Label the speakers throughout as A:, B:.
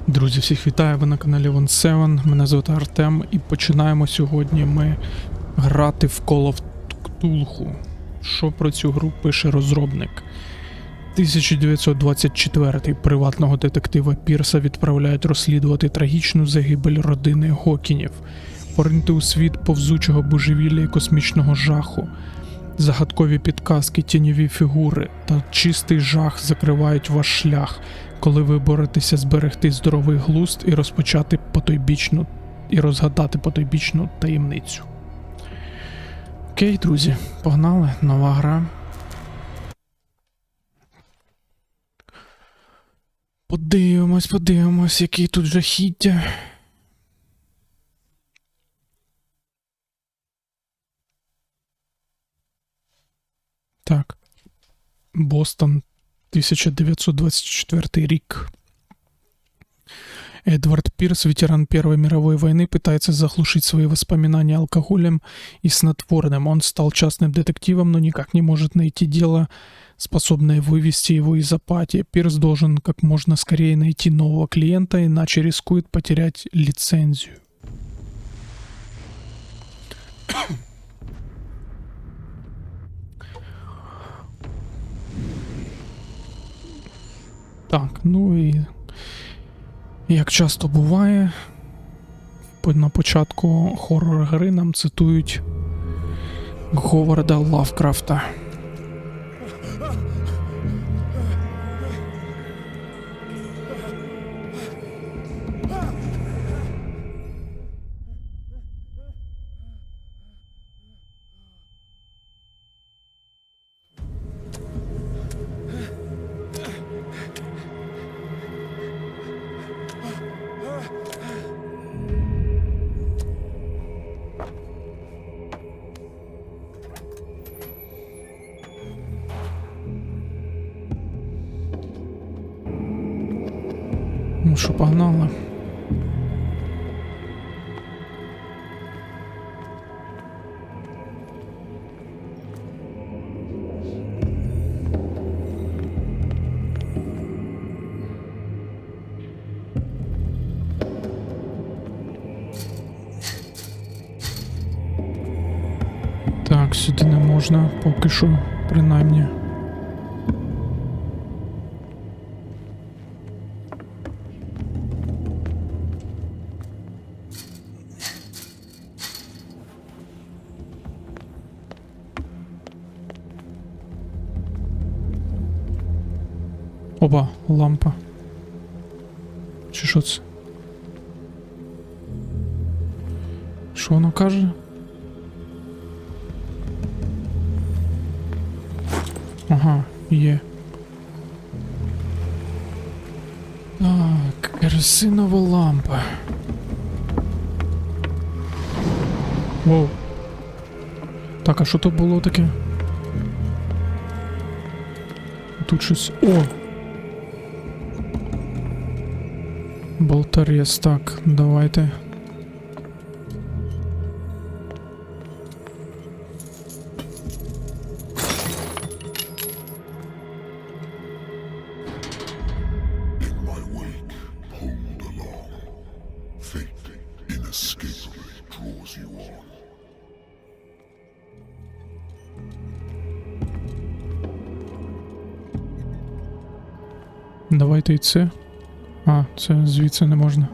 A: Друзі, всіх вітаю, ви на каналі 17, мене звати Артем і починаємо сьогодні ми грати в Cthulhu. Що про цю гру пише розробник? 1924-й приватного детектива Пірса відправляють розслідувати трагічну загибель родини Гокінів, поринути у світ повзучого божевілля і космічного жаху. Загадкові підказки, тіньові фігури та чистий жах закривають ваш шлях, коли ви боретеся зберегти здоровий глузд і розгадати потойбічну таємницю. Окей, друзі, погнали, нова гра. Подивимось, який тут жахіття. Так. Бостон, 1924 рік. Эдвард Пирс, ветеран Первой мировой войны, пытается заглушить свои воспоминания алкоголем и снотворным. Он стал частным детективом, но никак не может найти дело, способное вывести его из апатии. Пирс должен как можно скорее найти нового клиента, иначе рискует потерять лицензию. Так, ну і як часто буває, на початку хорор-гри нам цитують Говарда Лавкрафта. Ну що, погнали. Так, сюди не можна, поки що, принаймні. Опа, лампа. Чи що це? Що воно каже? Ага, є. Так, керосинова лампа. Воу. Так, а що то було таке? Тут щось... О! Болторез, так, давайте. Давайте і це. А, це звідси не можна.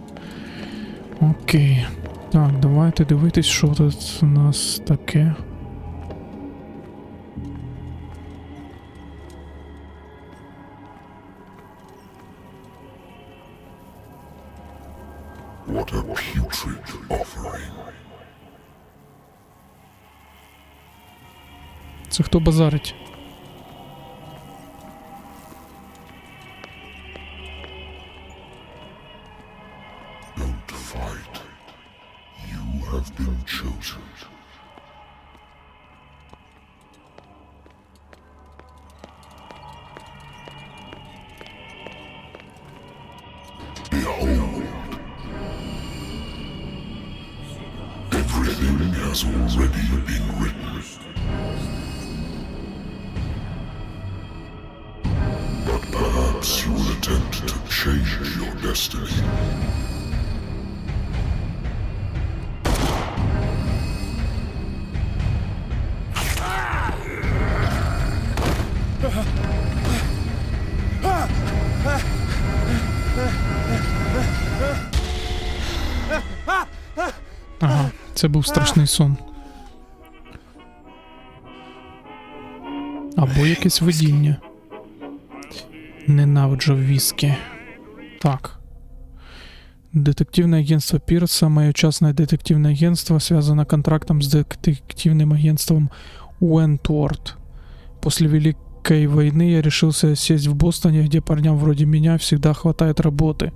A: Окей. Так, давайте дивитись, що тут у нас таке.
B: What a putrid offering.
A: Це хто базарить?
B: Everything has already been written. But perhaps you will attempt to change your destiny.
A: Ага, це був страшний сон. Або якесь видіння. Ненавиджу віскі. Так. Детективное агентство Пирса, мое частное детективное агентство, связано контрактом с детективным агентством Уэнтворд. После Великой войны я решился сесть в Бостоне, где парням вроде меня всегда хватает работы.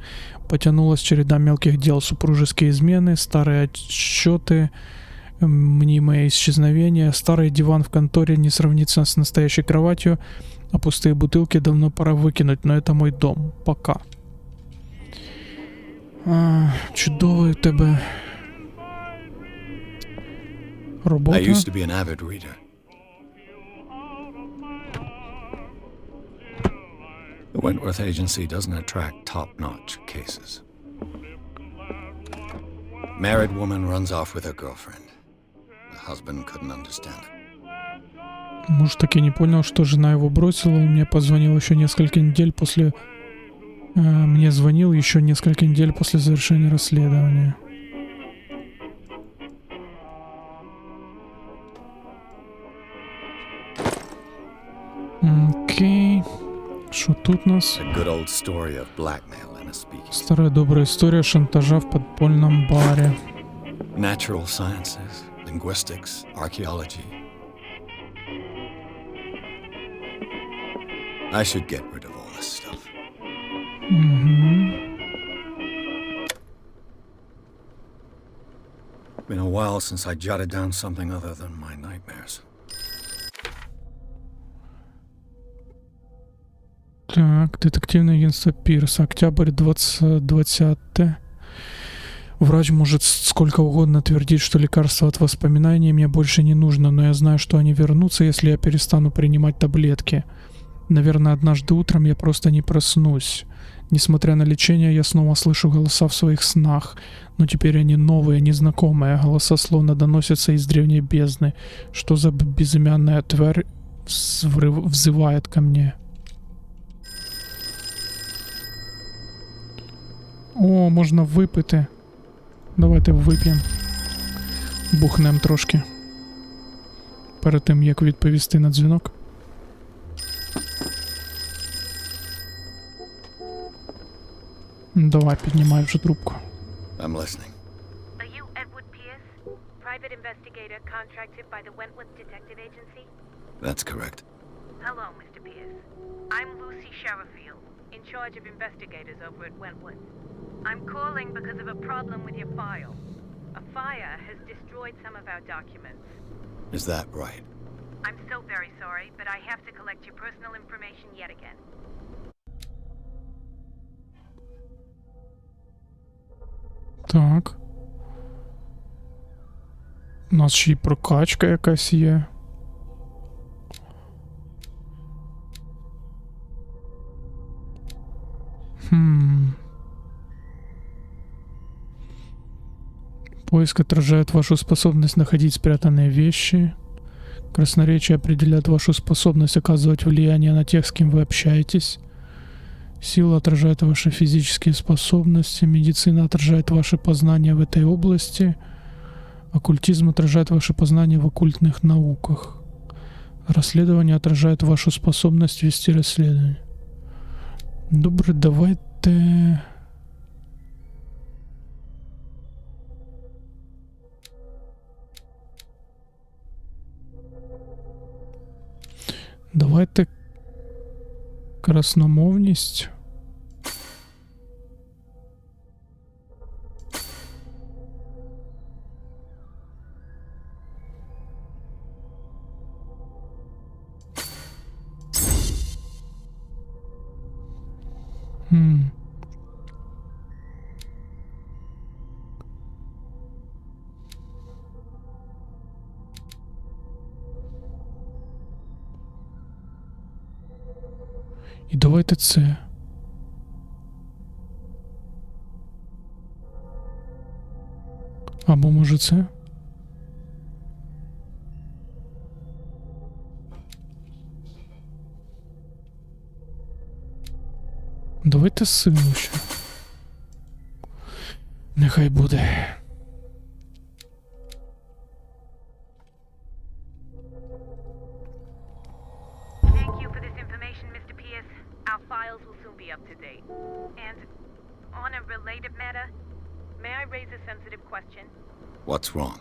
A: Потянулась череда мелких дел: супружеские измены, старые отчеты, мнимое исчезновение, старый диван в конторе не сравнится с настоящей кроватью, а пустые бутылки давно пора выкинуть, но это мой дом. Пока. Чудовий у тебе робота.
C: I used to be an avid reader. The Wentworth Agency doesn't attract top-notch cases. Married woman runs off with her girlfriend. The husband couldn't understand it.
A: Муж так и не понял, что жена его бросила. Он мне позвонил еще несколько недель после... Мне звонил еще несколько недель после завершения расследования. Окей. Что тут у нас?
C: A good old story of blackmail in a speaking.
A: Старая добрая история шантажа в подпольном баре.
C: Natural sciences, linguistics, archaeology. I should get rid of all this stuff. Been a while since I jotted down something other than my nightmares.
A: Так, детективное агентство Пирса, октябрь 2020. Врач может сколько угодно твердить, что лекарство от воспоминаний мне больше не нужно, но я знаю, что они вернутся, если я перестану принимать таблетки. Наверное, однажды утром я просто не проснусь. Несмотря на лечение, я снова слышу голоса в своих снах, но теперь они новые, незнакомые. Голоса словно доносятся из древней бездны. Что за безымянная тварь взывает ко мне? О, можна випити. Давайте вип'ємо. Бухнем трошки. Перед тим, як відповісти на дзвінок. Давай, піднімай вже трубку.
C: I'm listening.
D: Are you Edward Pierce, private investigator contracted by the Wentworth Detective Agency?
C: That's correct.
D: Hello, Mr. Pierce. I'm Lucy Sherrifield, in charge of investigators over at Wentworth. I'm calling because of a problem with your file. A fire has destroyed some of our documents.
C: Is that right?
D: I'm so very sorry, but I have to collect your personal information yet again.
A: Так. У нас ще й прокачка якась є. Поиск отражает вашу способность находить спрятанные вещи. Красноречие определяет вашу способность оказывать влияние на тех, с кем вы общаетесь. Сила отражает ваши физические способности. Медицина отражает ваши познания в этой области. Оккультизм отражает ваши познания в оккультных науках. Расследование отражает вашу способность вести расследование. Добре, давайте... Давайте красномовність. І давайте це. Або може це? Давайте силу ще. Нехай буде.
D: Thank you for this information, Mr. Pierce. Our files will soon be up to date. And on a related matter, may I raise a sensitive question?
C: What's wrong?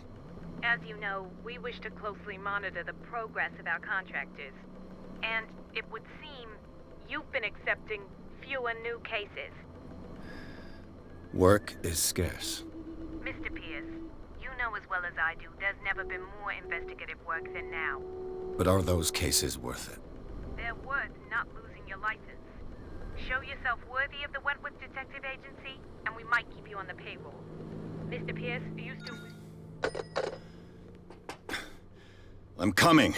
D: As you know, we wish to closely monitor the progress of our contractors. And it would seem you've been accepting fewer new cases.
C: Work is scarce.
D: Mr. Pierce, you know as well as I do there's never been more investigative work than now.
C: But are those cases worth it?
D: They're worth not losing your license. Show yourself worthy of the Wentworth Detective Agency, and we might keep you on the payroll. Mr. Pierce, are you still...
C: I'm coming.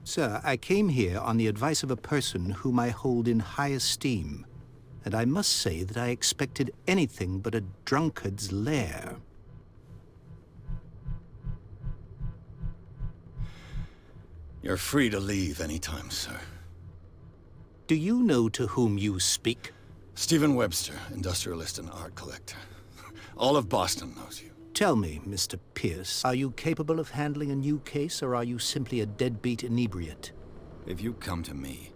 E: Sir, I came here on the advice of a person whom I hold in high esteem, and I must say that I expected anything but a drunkard's lair.
C: You're free to leave anytime, sir.
E: Do you know to whom you speak?
C: Stephen Webster, industrialist and art collector. All of Boston knows you.
E: Tell me, Mr. Pierce, are you capable of handling a new case, or are you simply a deadbeat inebriate?
C: If you come to me,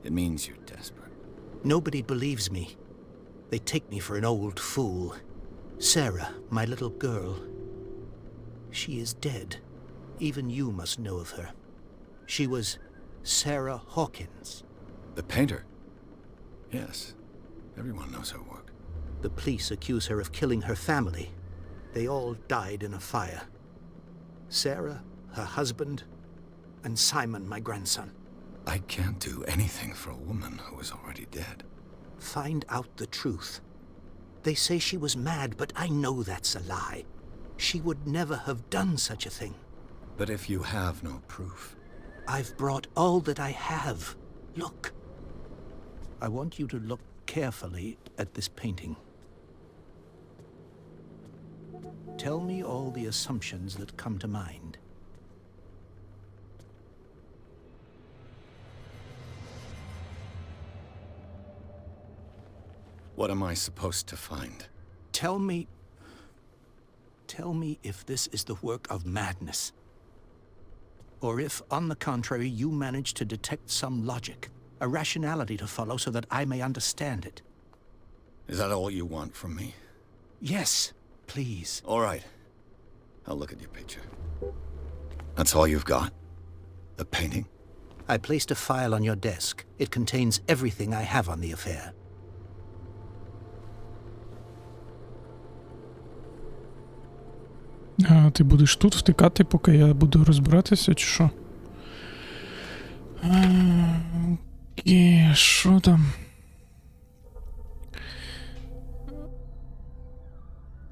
C: it means you're desperate.
E: Nobody believes me. They take me for an old fool. Sarah, my little girl, she is dead. Even you must know of her. She was Sarah Hawkins.
C: The painter? Yes. Everyone knows her work.
E: The police accuse her of killing her family. They all died in a fire. Sarah, her husband, and Simon, my grandson.
C: I can't do anything for a woman who is already dead.
E: Find out the truth. They say she was mad, but I know that's a lie. She would never have done such a thing.
C: But if you have no proof...
E: I've brought all that I have. Look. I want you to look carefully at this painting. Tell me all the assumptions that come to mind.
C: What am I supposed to find?
E: Tell me if this is the work of madness. Or if, on the contrary, you manage to detect some logic, a rationality to follow so that I may understand it.
C: Is that all you want from me?
E: Yes, please.
C: All right. I'll look at your picture. That's all you've got? The painting?
E: I placed a file on your desk. It contains everything I have on the affair.
A: А ти будеш тут втикати, поки я буду розбиратися, чи що? Окей, що там?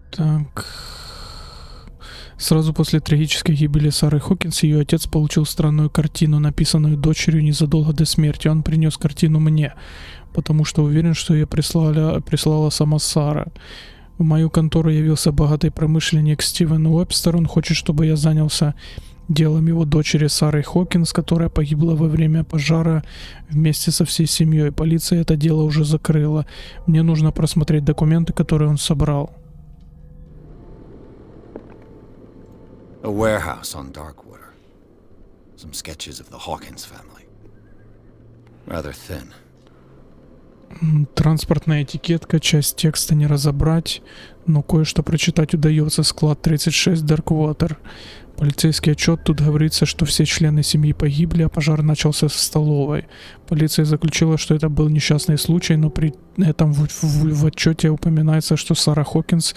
A: Так. Сразу после трагической гибели Сары Хокинс ее отец получил странную картину, написанную дочерью незадолго до смерти. Он принес картину мне, потому что уверен, что ее прислала сама Сара. В мою контору явился богатый промышленник Стивен Уэбстер. Он хочет, чтобы я занялся делом его дочери Сары Хокинс, которая погибла во время пожара вместе со всей семьей. Полиция это дело уже закрыла. Мне нужно просмотреть документы, которые он собрал.
C: A warehouse on Darkwater. Some sketches of the Hawkins family. Rather thin.
A: Транспортная этикетка, часть текста не разобрать, но кое-что прочитать удается. Склад 36, Darkwater. Полицейский отчет, тут говорится, что все члены семьи погибли, а пожар начался в столовой. Полиция заключила, что это был несчастный случай, но при этом в отчете упоминается, что Сара Хокинс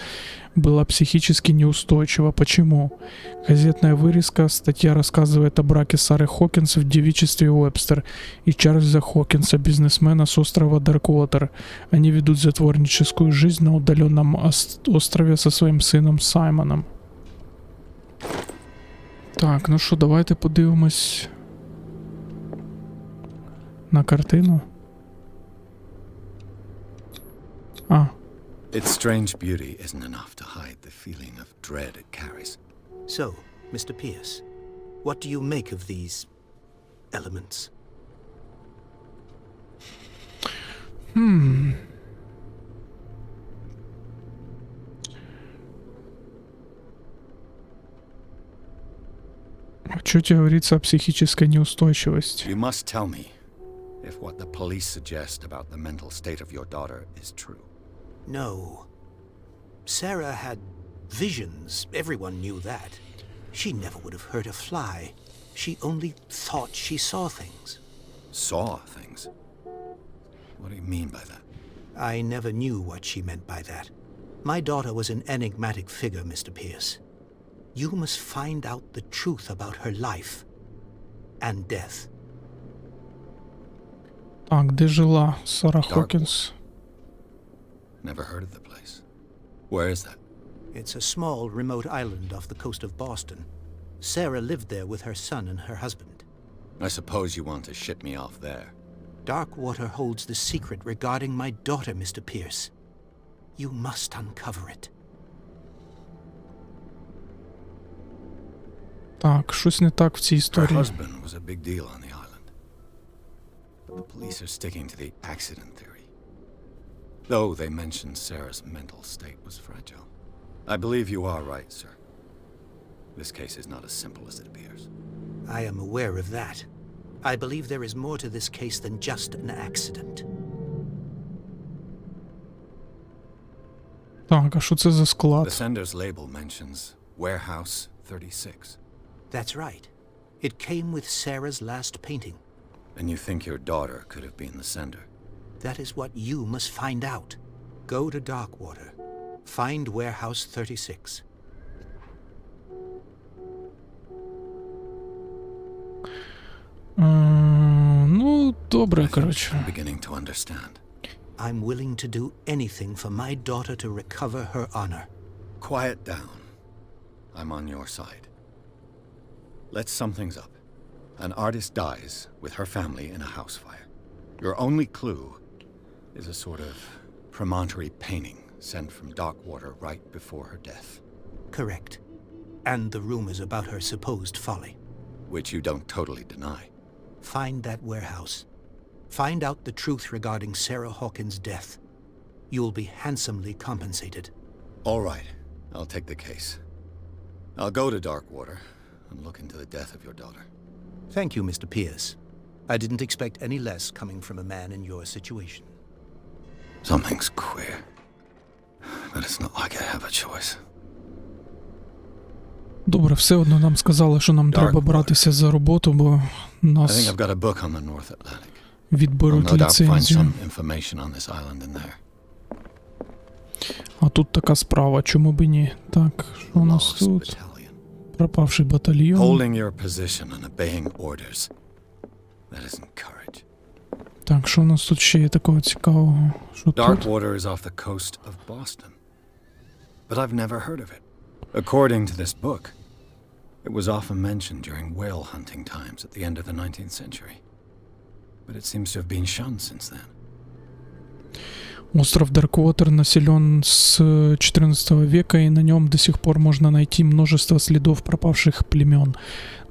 A: была психически неустойчива. Почему? Газетная вырезка, статья рассказывает о браке Сары Хокинс в девичестве Уэбстер и Чарльза Хокинса, бизнесмена с острова Дарквотер. Они ведут затворническую жизнь на удаленном острове со своим сыном Саймоном. Так, ну що, давайте подивимось на картину. А,
C: Its strange beauty isn't enough to hide the feeling of dread it carries.
E: So, Mr. Pierce, what do you make of these elements?
A: в чёте говорится о психической неустойчивости.
C: You must tell me if what the police suggest about the mental state of your daughter is true.
E: No. Sarah had visions. Everyone knew that. She never would have hurt a fly. She only thought she saw things.
C: Saw things? What do you mean by that?
E: I never knew what she meant by that. My daughter was an enigmatic figure, Mr. Pierce. You must find out the truth about her life and death.
A: Так, де жила Сара Хокінс?
C: Never heard of the place. Where is that?
E: It's a small, remote island off the coast of Boston. Sarah lived there with her son and her husband.
C: I suppose you want to ship me off there.
E: Darkwater holds the secret regarding my daughter, Mr. Pierce. You must uncover it.
A: Так, щось не так в цій
C: Her
A: історії.
C: husband was a big deal on the island. But the police are sticking to the accident theory. Though they mentioned Sarah's mental state was fragile. I believe you are right, sir. This case is not as simple as it appears.
E: I am aware of that. I believe there is more to this case than just an accident.
A: Так, а що це за
C: The
A: склад?
C: sender's label mentions Warehouse 36.
E: That's right. It came with Sarah's last painting.
C: And you think your daughter could have been the sender?
E: That is what you must find out. Go to Darkwater. Find Warehouse 36.
A: Ну, добре,
C: I think
A: коротше.
C: I'm beginning to understand.
E: I'm willing to do anything for my daughter to recover her honor.
C: Quiet down. I'm on your side. Let's sum things up. An artist dies with her family in a house fire. Your only clue is a sort of promontory painting sent from Darkwater right before her death.
E: Correct. And the rumors about her supposed folly.
C: Which you don't totally deny.
E: Find that warehouse. Find out the truth regarding Sarah Hawkins' death. You'll be handsomely compensated.
C: All right, I'll take the case. I'll go to Darkwater and look into the death of your daughter.
E: Thank you, Mr. Pierce. I didn't expect any less coming from a man in your situation.
C: Something's queer. But it's not like I have a choice.
A: Добре, все одно нам сказали, що нам треба братися за роботу, бо
C: I think
A: нас
C: I've got a book on the North Atlantic. I'll
A: відберуть
C: no doubt find
A: ліцензію.
C: some information on this island in there.
A: А тут така справа, чому б і ні? Так, що у нас
C: Lost
A: тут?
C: battalion.
A: Пропавший батальйон.
C: Holding your position and obeying orders. That isn't courage.
A: Так, що у нас тут ще є такого цікавого? Що тут?
C: Darkwater is off the coast of Boston. But I've never heard of it. According to this book, it was often mentioned during whale hunting times at the end of the 19th century. But it seems to have been shunned since then.
A: Остров Дарквотер населен с XIV века, и на нем до сих пор можно найти множество следов пропавших племен.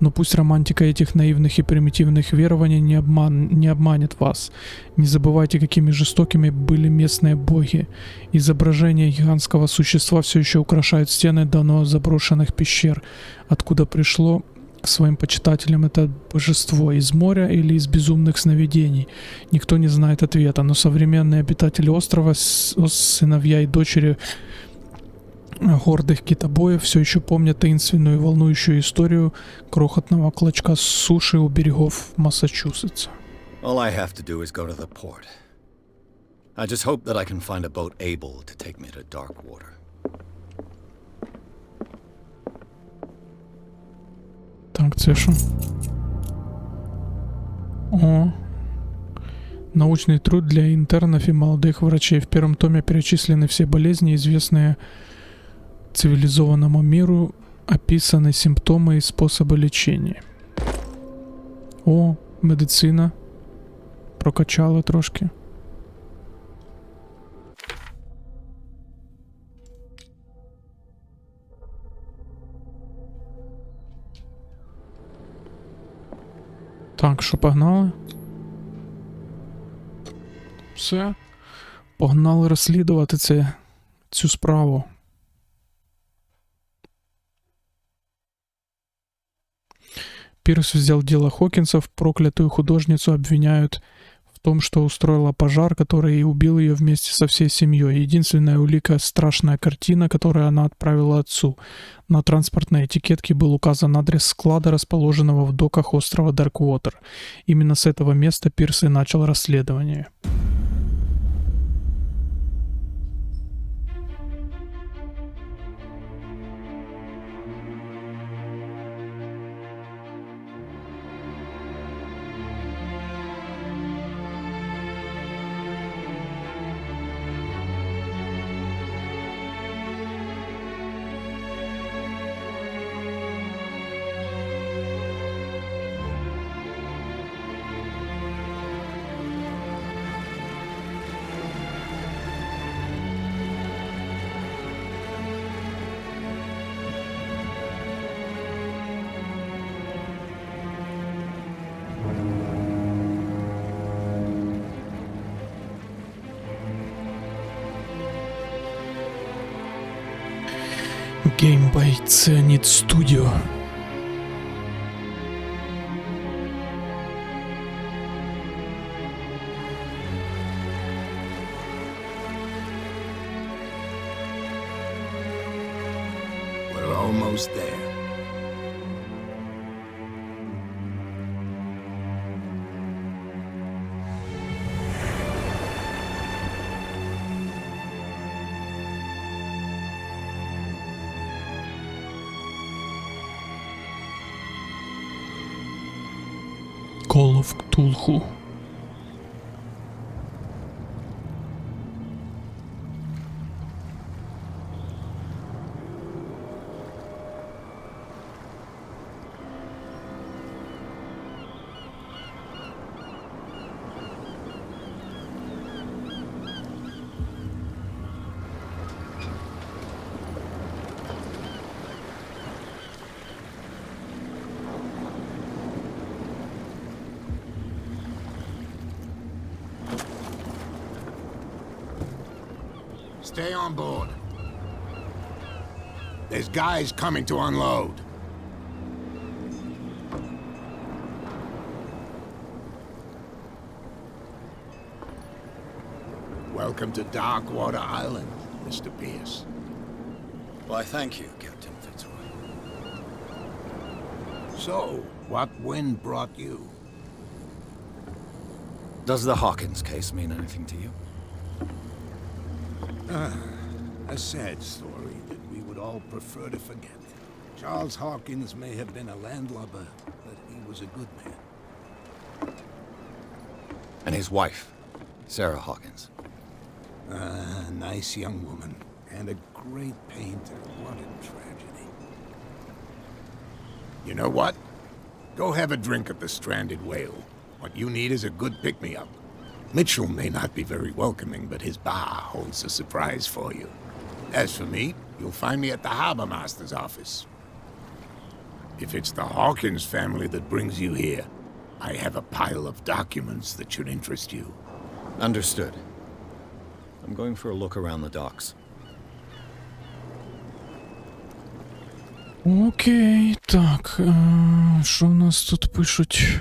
A: Но пусть романтика этих наивных и примитивных верований не обманет вас. Не забывайте, какими жестокими были местные боги. Изображения гигантского существа все еще украшают стены давно заброшенных пещер, откуда пришло к своим почитателям это божество, из моря или из безумных сновидений. Никто не знает ответа, но современные обитатели острова, сыновья и дочери гордых китобоев, все еще помнят таинственную и волнующую историю крохотного клочка суши у берегов Массачусетса.
C: All I have to do is go to the port. I just hope that I can find a boat able to take me to Darkwater.
A: Так, це що? О. Научный труд для интернов и молодых врачей. В первом томе перечислены все болезни, известные цивилизованному миру, Описаны симптомы и способы лечения. О, медицина. Прокачали трошки. Так, що погнали? Все. Погнали розслідувати цю справу. Пирс взял дело Хокинсов, проклятую художницу обвиняют в том, что устроила пожар, который и убил ее вместе со всей семьей. Единственная улика — страшная картина, которую она отправила отцу. На транспортной этикетке был указан адрес склада, расположенного в доках острова Дарквотер. Именно с этого места Пирс и начал расследование. Game by Zenith Studio.
F: We're almost there.
A: Call of Cthulhu.
F: Stay on board. There's guys coming to unload. Welcome to Darkwater Island, Mr. Pierce.
C: Why, thank you, Captain Fitzroy.
F: So, what wind brought you?
C: Does the Hawkins case mean anything to you?
F: A sad story that we would all prefer to forget. Charles Hawkins may have been a landlubber, but he was a good man.
C: And his wife, Sarah Hawkins.
F: A nice young woman, and a great painter. What a tragedy. You know what? Go have a drink at the Stranded Whale. What you need is a good pick-me-up. Mitchell may not be very welcoming, but his bar holds a surprise for you. As for me, you'll find me at the Harbor Master's office. If it's the Hawkins family that brings you here, I have a pile of documents that should interest you.
C: Understood. I'm going for a look around the docks.
A: Окей, так, що у нас тут пишуть?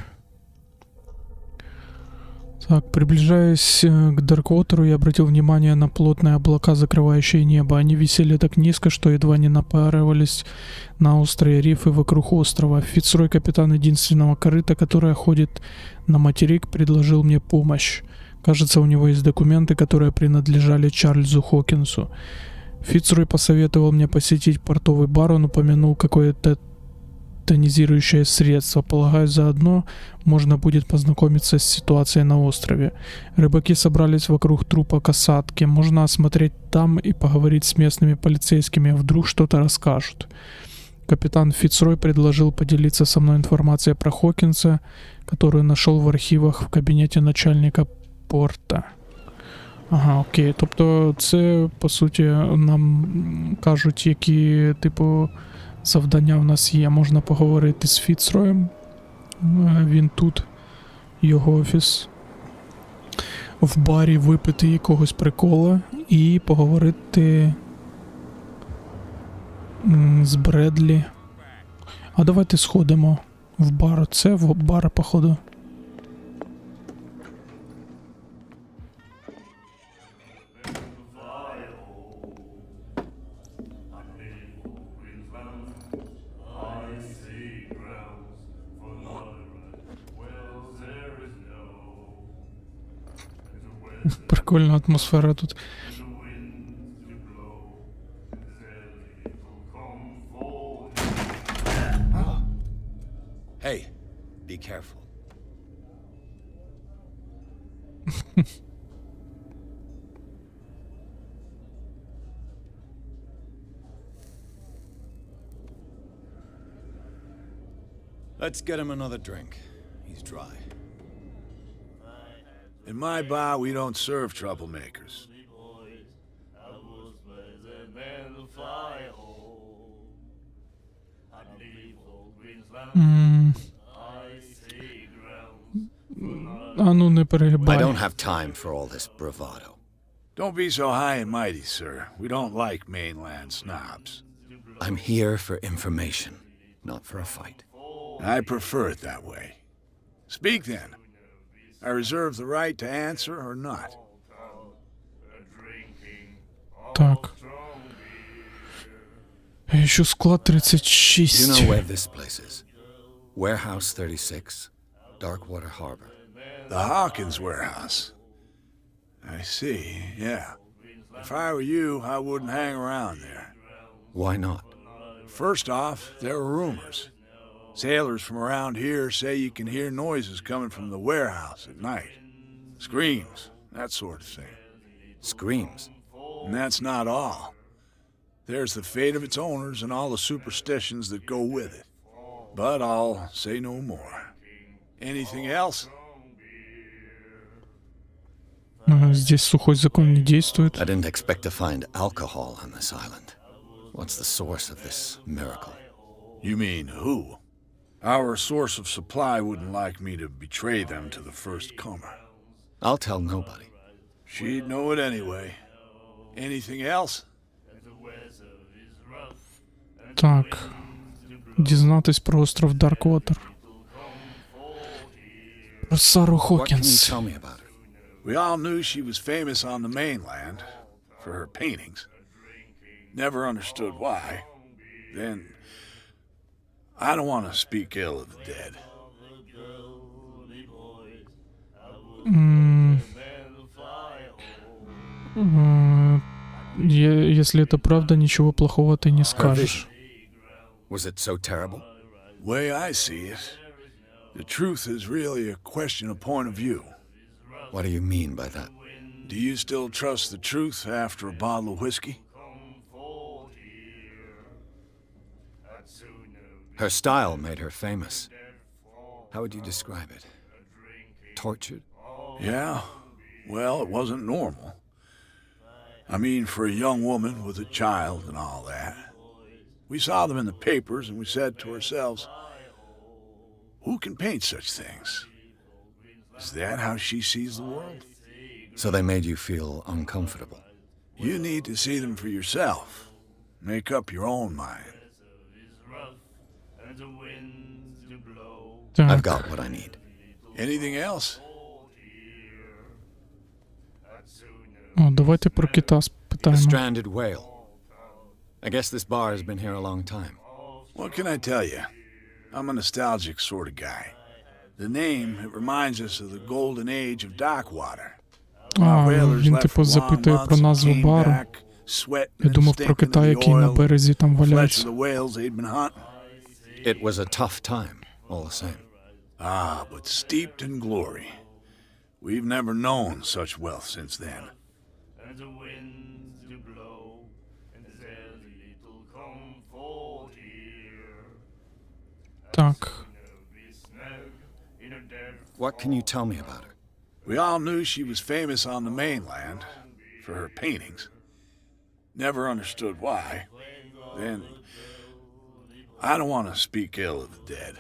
A: Так, приближаясь к Дарквотеру, я обратил внимание на плотные облака, закрывающие небо. Они висели так низко, что едва не напарывались на острые рифы вокруг острова. Фицрой, капитан единственного корыта, которое ходит на материк, предложил мне помощь. Кажется, у него есть документы, которые принадлежали Чарльзу Хокинсу. Фицрой посоветовал мне посетить портовый бар, он упомянул какое-то тонизирующее средство. Полагаю, заодно можно будет познакомиться с ситуацией на острове. Рыбаки собрались вокруг трупа касатки. Можно осмотреть там и поговорить с местными полицейскими, вдруг что-то расскажут. Капитан Фицрой предложил поделиться со мной информацией про Хокинса, которую нашел в архивах в кабінеті начальника порта. Ага, окей. Тобто це, по суті, нам кажуть, які, типу, завдання в нас є. Можна поговорити з Фіцроєм. Він тут, його офіс. В барі випити якогось прикола і поговорити з Бредлі. А давайте сходимо в бар. Це в бар, походу. Прикольна атмосфера тут.
C: Hey, be careful. Let's get him another drink. He's dry.
G: In my bar, we don't serve troublemakers.
A: А ну не
C: I
A: перегибай.
C: don't have time for all this bravado.
G: Don't be so high and mighty, sir. We don't like mainland snobs.
C: I'm here for information, not for a fight.
G: I prefer it that way. Speak then. I reserve the right to answer or not.
A: Так. Що склад
C: Do you
A: 36.
C: know where this place is? Warehouse 36, Darkwater Harbor.
G: The Hawkins warehouse. I see, yeah. If I were you, I wouldn't hang around there.
C: Why not?
G: First off, there are rumors. Sailors from around here say you can hear noises coming from the warehouse at night. Screams, that sort of thing.
C: Screams.
G: And that's not all. There's the fate of its owners and all the superstitions that go with it. But I'll say no more. Anything else?
A: Здесь сухой закон не действует.
C: I didn't expect to find alcohol on this island. What's the source of this miracle?
G: You mean who? Our source of supply wouldn't like me to betray them to the first comer.
C: I'll tell nobody.
G: She'd know it anyway. Anything else?
A: Так. Дізнатись про остров Дарквотер. Про Сару
C: What can you
A: Хокінс.
C: tell me about her?
G: We all knew she was famous on the mainland for her paintings. Never understood why. Then, I don't want to speak ill of the dead.
A: Если это правда, ничего плохого ты не
C: Her
A: скажешь.
C: vision. Was it so terrible?
G: Way I see it, the truth is really a question of point of view.
C: What do you mean by that?
G: Do you still trust the truth after a bottle of whiskey?
C: Her style made her famous. How would you describe it? Tortured?
G: Yeah, well, it wasn't normal. I mean, for a young woman with a child and all that. We saw them in the papers and we said to ourselves, who can paint such things? Is that how she sees the world?
C: So they made you feel uncomfortable.
G: You need to see them for yourself. Make up your own mind.
C: I've
A: Так.
C: got what I need.
G: Anything else?
A: О, давайте про кита
C: The
A: спитаємо.
C: stranded whale. I guess this bar has been here a long time.
G: What can I tell you? I'm a nostalgic sort of guy. The name, it reminds us of the golden age of Dockwater.
A: Він типу запитує про назву бару. Я думав про кита, який на березі там валяється.
C: It was a tough time, all the same.
G: Ah, but steeped in glory. We've never known such wealth since then.
A: Так.
C: What can you tell me about her?
G: We all knew she was famous on the mainland for her paintings. Never understood why. Then, I don't want to speak ill of the dead.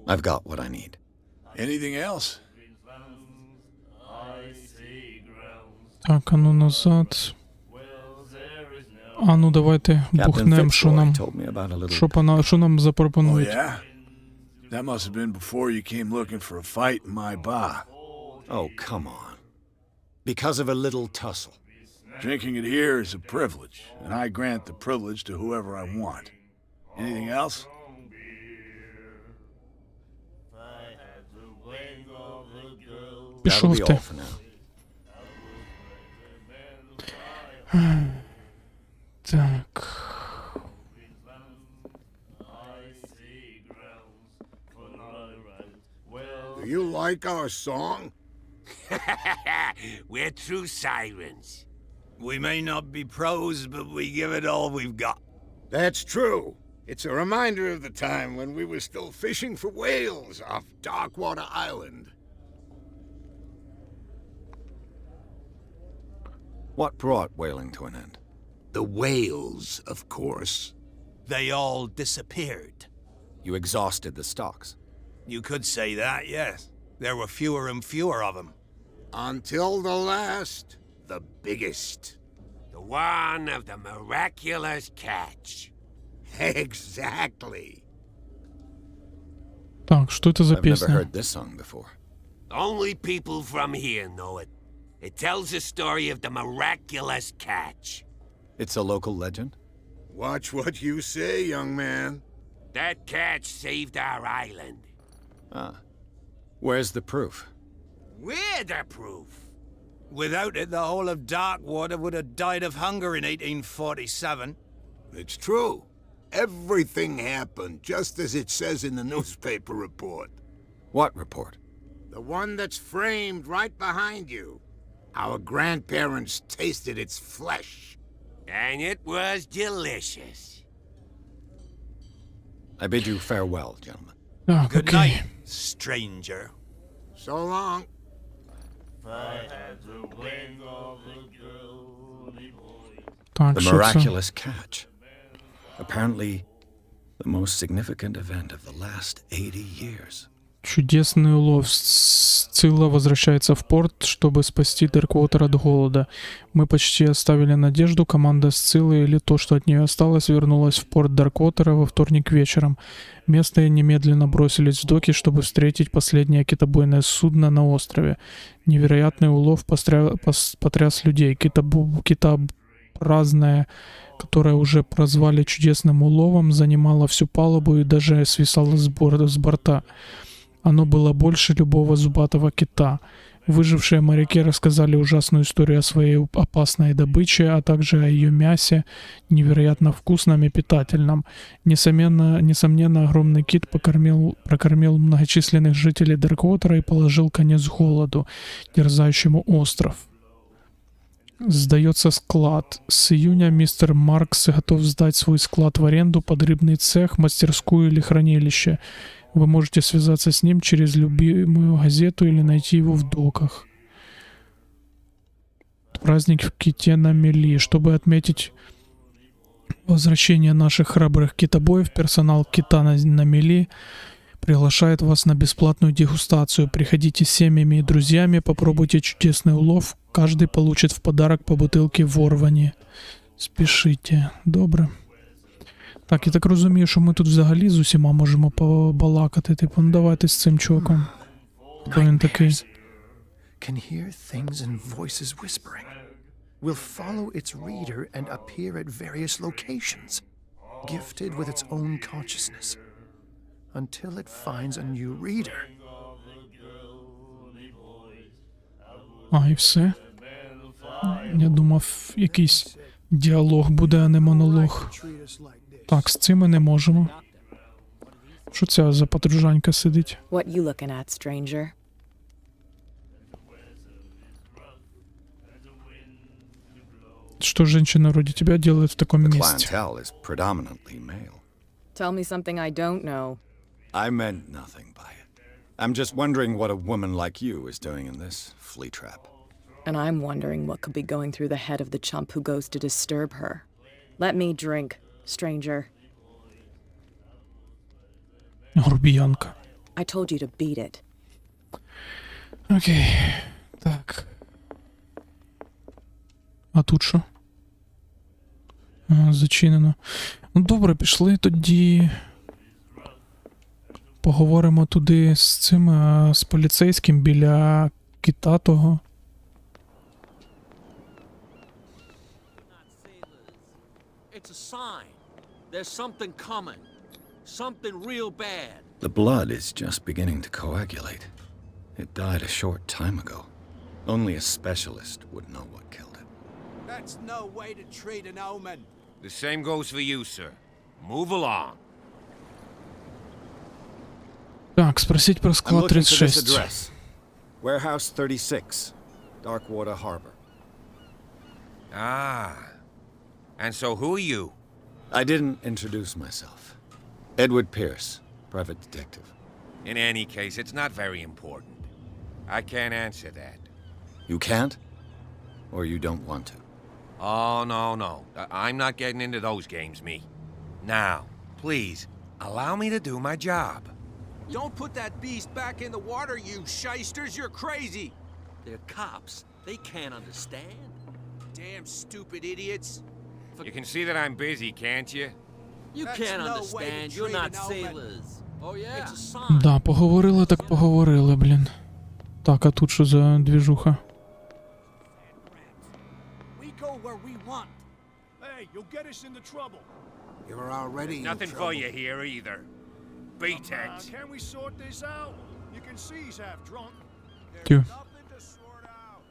C: I've got what I need.
G: Anything else?
A: Так, а ну назад. А ну давайте
C: Captain
A: бухнем, що
C: Fitzroy
A: нам,
C: told me about a little...
A: що нам
G: Oh,
A: запропонують.
G: yeah? That must have been before you came looking for a fight in my bar.
C: Oh, come on. Because of a little tussle.
G: Drinking it here is a privilege, and I grant the privilege to whoever I want. Anything else?
C: That'll
A: Пішов
C: be
A: ти.
C: all for now.
A: Так.
F: Do you like our song?
H: We're true sirens. We may not be pros, but we give it all we've got.
F: That's true. It's a reminder of the time when we were still fishing for whales off Darkwater Island.
C: What brought whaling to an end?
F: The whales, of course.
H: They all disappeared.
C: You exhausted the stocks.
H: You could say that, yes. There were fewer and fewer of them.
F: Until the last, the biggest.
H: The one of the miraculous catch.
F: Exactly.
A: Так, що це за
C: I've never
A: пісня?
C: heard this song before.
H: Only people from here know it. It tells the story of the miraculous catch.
C: It's a local legend?
F: Watch what you say, young man.
H: That catch saved our island.
C: Ah. Where's the proof?
H: We're the proof. Without it, the whole of Darkwater would have died of hunger in 1847.
F: It's true. Everything happened just as it says in the newspaper report.
C: What report?
F: The one that's framed right behind you. Our grandparents tasted its flesh.
H: And it was delicious.
C: I bid you farewell, gentlemen.
A: Так,
H: Good
A: окей.
H: night, stranger.
F: So long.
A: Так,
C: The
A: що це?
C: miraculous catch. Apparently, the most significant event of the last 80 years.
A: Чудесный улов. Сцилла возвращается в порт, чтобы спасти Дарквотер от голода. Мы почти оставили надежду. Команда Сциллы, или то, что от нее осталось, вернулась в порт Дарквотера во вторник вечером. Местные немедленно бросились в доки, чтобы встретить последнее китобойное судно на острове. Невероятный улов потряс людей. Китообразное, которое уже прозвали чудесным уловом, занимало всю палубу и даже свисало с борта. Оно было больше любого зубатого кита. Выжившие моряки рассказали ужасную историю о своей опасной добыче, а также о ее мясе, невероятно вкусном и питательном. Несомненно, огромный кит прокормил многочисленных жителей Дарквотера и положил конец голоду, терзающему остров. Сдается склад. С июня мистер Маркс готов сдать свой склад в аренду под рыбный цех, мастерскую или хранилище. Вы можете связаться с ним через любимую газету или найти его в доках. Праздник в ките на мели. Чтобы отметить возвращение наших храбрых китобоев, персонал кита на мели приглашает вас на бесплатную дегустацию. Приходите с семьями и друзьями, попробуйте чудесный улов. Каждый получит в подарок по бутылке ворвані. Спішите. Добре. Так, я так розумію, що ми тут взагалі з усіма можемо побалакати. Типу, ну давайте з цим чуваком. Хто він такий?
I: Can hear things and voices whispering. Will follow its reader and appear at various locations, gifted with its own consciousness, until it finds a new reader.
A: А, і все. Я думав, якийсь діалог буде, а не монолог. Так, з цим ми не можемо. Що це за подружанька сидить?
J: What you looking at, stranger?
A: Что женщина вроде тебя делает в таком
C: The
A: месте?
C: clientele is predominantly male.
J: Tell me something I don't know.
C: I meant nothing by it. I'm just wondering what a woman like you is doing in this flea trap.
J: And I'm wondering what could be going through the head of the chump who goes to disturb her. Let me drink, stranger.
A: Грубіянка.
J: I told you to beat it.
A: Окей. Так. А тут що? Зачинено. Ну добре, пішли тоді. Поговоримо туди з цим, з поліцейським біля кита того.
K: It's a sign. There's something coming. Something real bad.
C: The blood is just beginning to coagulate. It died a short time ago. Only a specialist would know what killed it.
H: That's no way to treat an omen.
L: The same goes for you, sir. Move along.
A: Так, спросіть про
C: I'm
A: склад
C: looking for this
A: 36.
C: address. Warehouse 36, Darkwater Harbor.
L: Ah. And so who are you?
C: I didn't introduce myself. Edward Pierce, private detective.
L: In any case, it's not very important. I can't answer that.
C: You can't? Or you don't want to?
L: Oh, no. I'm not getting into those games, me. Now, please, allow me to do my job.
K: Don't put that beast back in the water, you shysters. You're crazy. They're cops. They can't understand.
H: Damn stupid idiots.
L: You can see that I'm busy, can't you?
K: You
H: That's
K: can't
H: no way to
K: understand. You're
H: treat
K: not
H: an omen.
K: sailors. Oh, yeah. It's a sign.
A: Да, поговорили так поговорили, блін. Так, а тут що за двіжуха?
H: We go where we want.
I: Hey, you'll get us into trouble.
F: You're already in
L: Nothing for
F: trouble.
L: you here either. Beat it.
I: Can we sort this out? You can see he's half drunk.
A: Тю.
I: Nothing to sort out.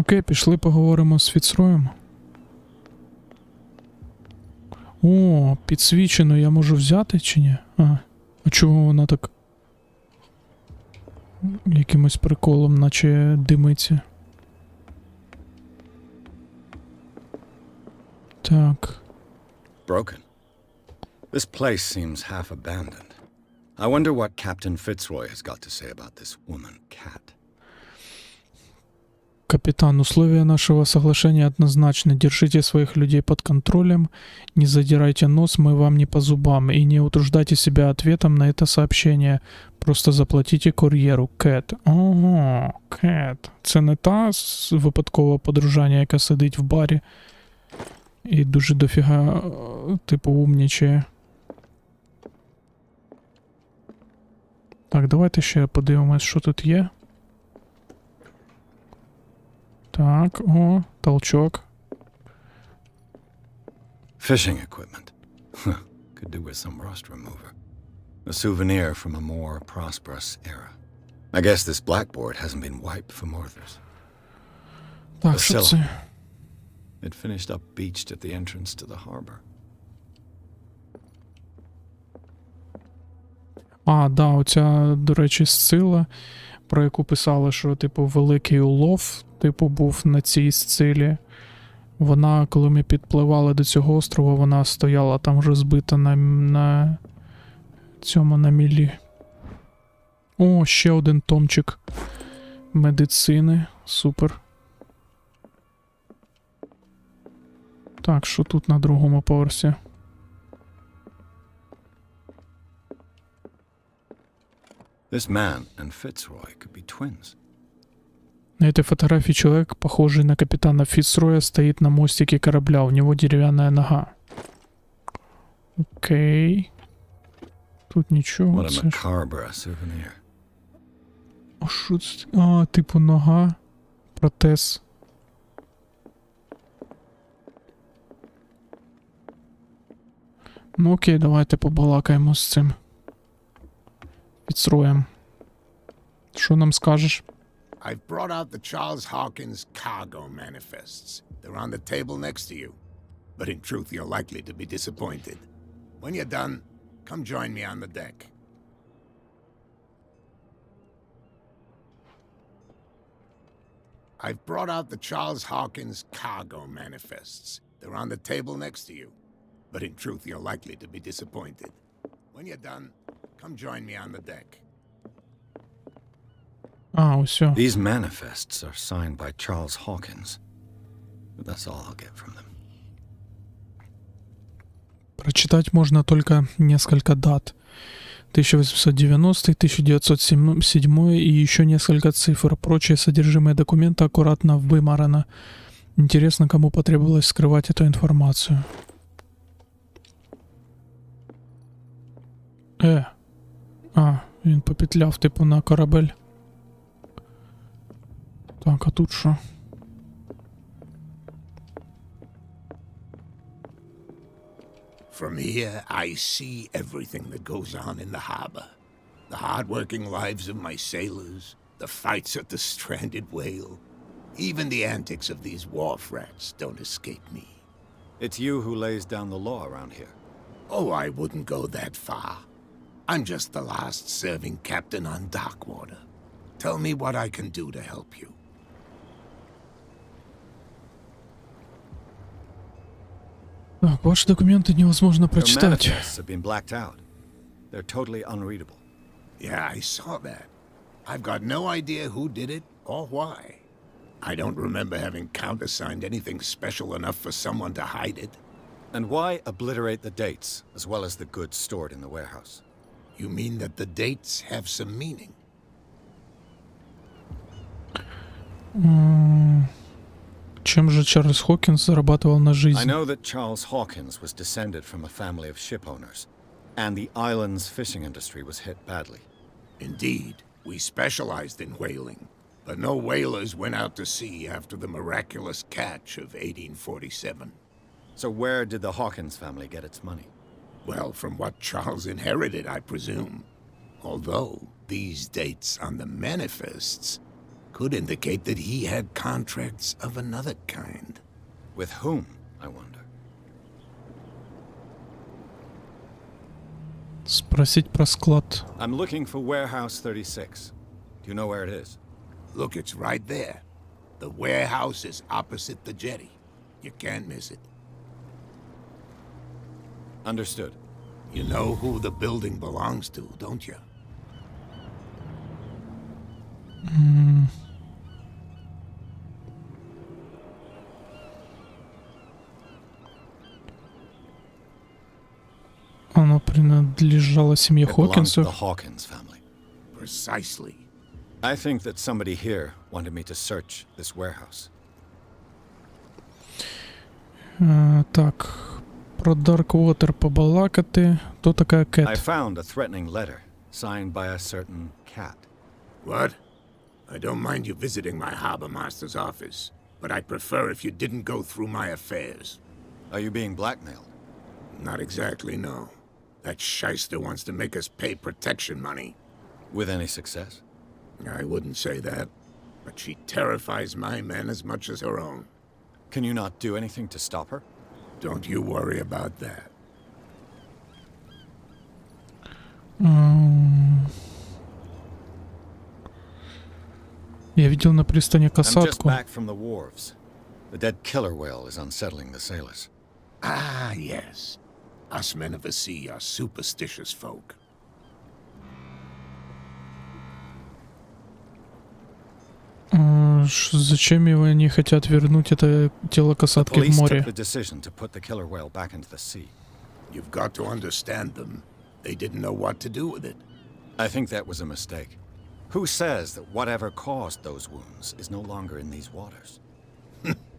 A: Окей, пішли поговоримо з Фіцроєм. О, підсвічено я можу взяти чи ні? А чого вона так якимось приколом, наче димиться? Так.
C: Broken. This place seems half abandoned. I wonder what Captain Fitzroy has got to say about this woman, Cat.
A: Капитан, условия нашего соглашения однозначны. Держите своих людей под контролем, не задирайте нос, мы вам не по зубам, и не утруждайте себя ответом на это сообщение. Просто заплатите кур'єру. Кет. Ого, Кет. Це не та випадкова подружання, яка сидить в барі і дуже дофіга, типу, умнічає. Так, давайте ще подивимось, що тут є. Так, о, толчок.
C: Fishing equipment. Could do with some rust remover. A souvenir from a more prosperous era. I guess this blackboard hasn't been wiped for Morthers.
A: Так, що
C: Priscilla.
A: це?
C: It finished up beached at the entrance to the harbor.
A: А, да, оця, до речі, сцила, про яку писали, що, типу, великий улов, типу, був на цій сцилі. Вона, коли ми підпливали до цього острова, вона стояла там вже збита на цьому, на мілі. О, ще один томчик медицини. Супер. Так, що тут на другому поверсі?
C: This man and Fitzroy could be twins.
A: На этой фотографии человек, похожий на капитана Фицроя, стоит на мостике корабля. У него деревянная нога. Окей. Тут нічого.
C: What a
A: Це ж...
C: macabre souvenir.
A: А що це? А, типу нога. Протез. Ну окей, давайте побалакаємо з цим Фіцроєм. Що нам скажеш?
F: I've brought out the Charles Hawkins cargo manifests. They're on the table next to you. But in truth, you're likely to be disappointed. When you're done, come join me on the deck. I've brought out the Charles Hawkins cargo manifests. They're on the table next to you. but in truth you're likely to be disappointed. When you're done, come join me on the deck.
A: А, усьо.
C: These manifests are signed by Charles Hawkins. But that's all I'll get from them.
A: Прочитать можно только несколько дат. 1890, 1907 и еще несколько цифр. Прочее содержимое документа аккуратно вымарано. Интересно, кому потребовалось скрывать эту информацию. Він попетляв, типу, на корабель. Так, а тут що?
F: From here, I see everything that goes on in the harbor. The hard-working lives of my sailors, the fights at the stranded whale. Even the antics of these wharf rats don't escape me.
C: It's you who lays down the law around here.
F: Oh, I wouldn't go that far. I'm just the last serving captain on Darkwater. Tell me what I can do to help you.
A: Так, ваши документы невозможно
C: Your
A: прочитать.
C: manifests have been blacked out. They're totally unreadable.
F: Yeah, I saw that. I've got no idea who did it or why. I don't remember having countersigned anything special enough for someone to hide it.
C: And why obliterate the dates, as well as the goods stored in the warehouse?
F: You mean that the dates have some meaning?
A: Чем же Чарльз Хокинс зарабатывал на
C: I
A: жизнь?
C: know that Charles Hawkins was descended from a family of ship owners, and the island's fishing industry was hit badly.
F: Indeed, we specialized in whaling, but no whalers went out to sea after the miraculous catch of 1847.
C: So where did the Hawkins family get its money?
F: Well, from what Charles inherited, I presume. Although these dates on the manifests could indicate that he had contracts of another kind.
C: With whom, I wonder?
A: Спросить про склад.
C: I'm looking for Warehouse 36. Do you know where it is?
F: Look, it's right there. The warehouse is opposite the jetty. You can't miss it.
C: Understood.
F: You know who the building belongs to, don't you?
A: Оно принадлежало семье
C: It belongs to
A: Хокинсов.
C: the Hawkins family.
F: Precisely.
C: I think that somebody here wanted me to search this warehouse.
A: Так, про Darkwater побалакати. Хто така
C: I
A: Кет?
C: found a threatening letter signed by a certain cat.
F: What? I don't mind you visiting my harbor master's office, but I'd prefer if you didn't go through my affairs.
C: Are you being blackmailed?
F: Not exactly, no. That shyster wants to make us pay protection money.
C: With any success?
F: I wouldn't say that, but she terrifies my men as much as her own.
C: Can you not do anything to stop her?
F: Don't you worry about that.
A: Я видел на пристани
C: I'm just
A: касатку.
C: back from the wharves. The dead killer whale is unsettling the sailors.
F: Ah, yes. Us men of the sea are superstitious folk.
A: Зачем его они хотят вернуть это тело
C: The
A: касатки в
C: police
A: море?
C: took the decision to put the killer whale back into the sea.
F: You've got to understand them. They didn't know what to do with it.
C: I think that was a mistake. Who says that whatever caused those wounds is no longer in these waters?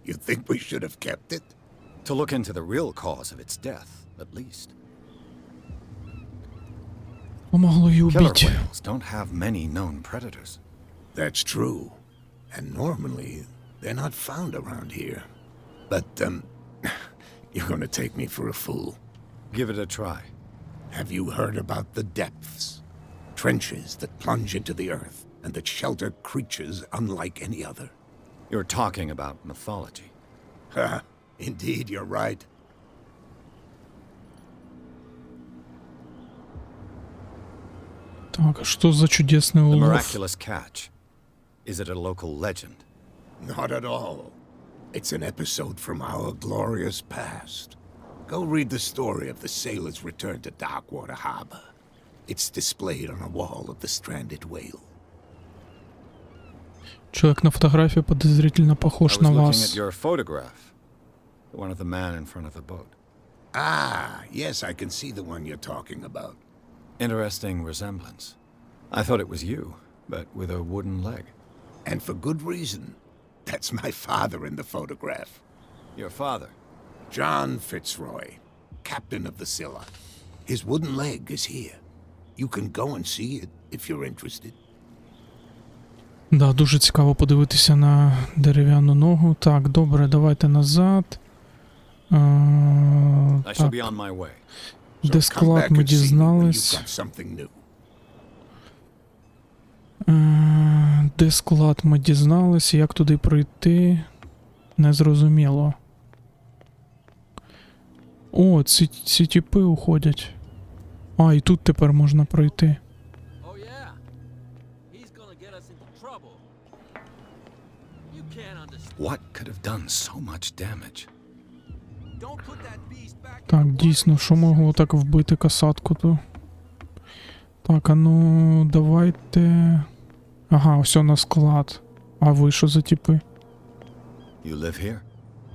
F: You think we should have kept it?
C: To look into the real cause of its death, at least.
A: Помогло ее
C: Killer
A: убить.
C: whales don't have many known predators.
F: That's true. And normally, they're not found around here. But, you're gonna take me for a fool.
C: Give it a try.
F: Have you heard about the depths? Trenches that plunge into the earth and that shelter creatures unlike any other.
C: You're talking about mythology.
F: Ha! Indeed, you're right.
A: Так, а что за чудесный
C: The
A: улов?
C: miraculous catch. Is it a local legend?
F: Not at all. It's an episode from our glorious past. Go read the story of the sailor's return to Darkwater Harbor. It's displayed on a wall of the stranded whale.
A: Человек на фотографии подозрительно
C: I
A: похож
C: was
A: на
C: looking
A: вас.
C: at your photograph. The one of the man in front of the boat.
F: Ah, yes, I can see the one you're talking about.
C: Interesting resemblance. I thought it was you, but with a wooden leg.
F: And for good reason. That's my father in the photograph.
C: Your father?
F: John Fitzroy, captain of the Scylla. His wooden leg is here. You can go and see it if you're interested.
A: Да, дуже цікаво подивитися на дерев'яну ногу. Так, добре, давайте назад.
C: I shall
A: Так,
C: be on my way.
A: де склад ми дізнались. Де склад ми дізнались, як туди пройти, незрозуміло. О, ці тіпи уходять. А, і тут тепер можна пройти.
K: Oh yeah. He's gonna get us into trouble. You can't understand.
C: What could have done so much damage?
K: Don't put that beast back.
A: Так, дійсно, що могло так вбити касатку то? Так, а ну, давайте... Ага, ось на склад. А ви що за тіпи?
C: You live here?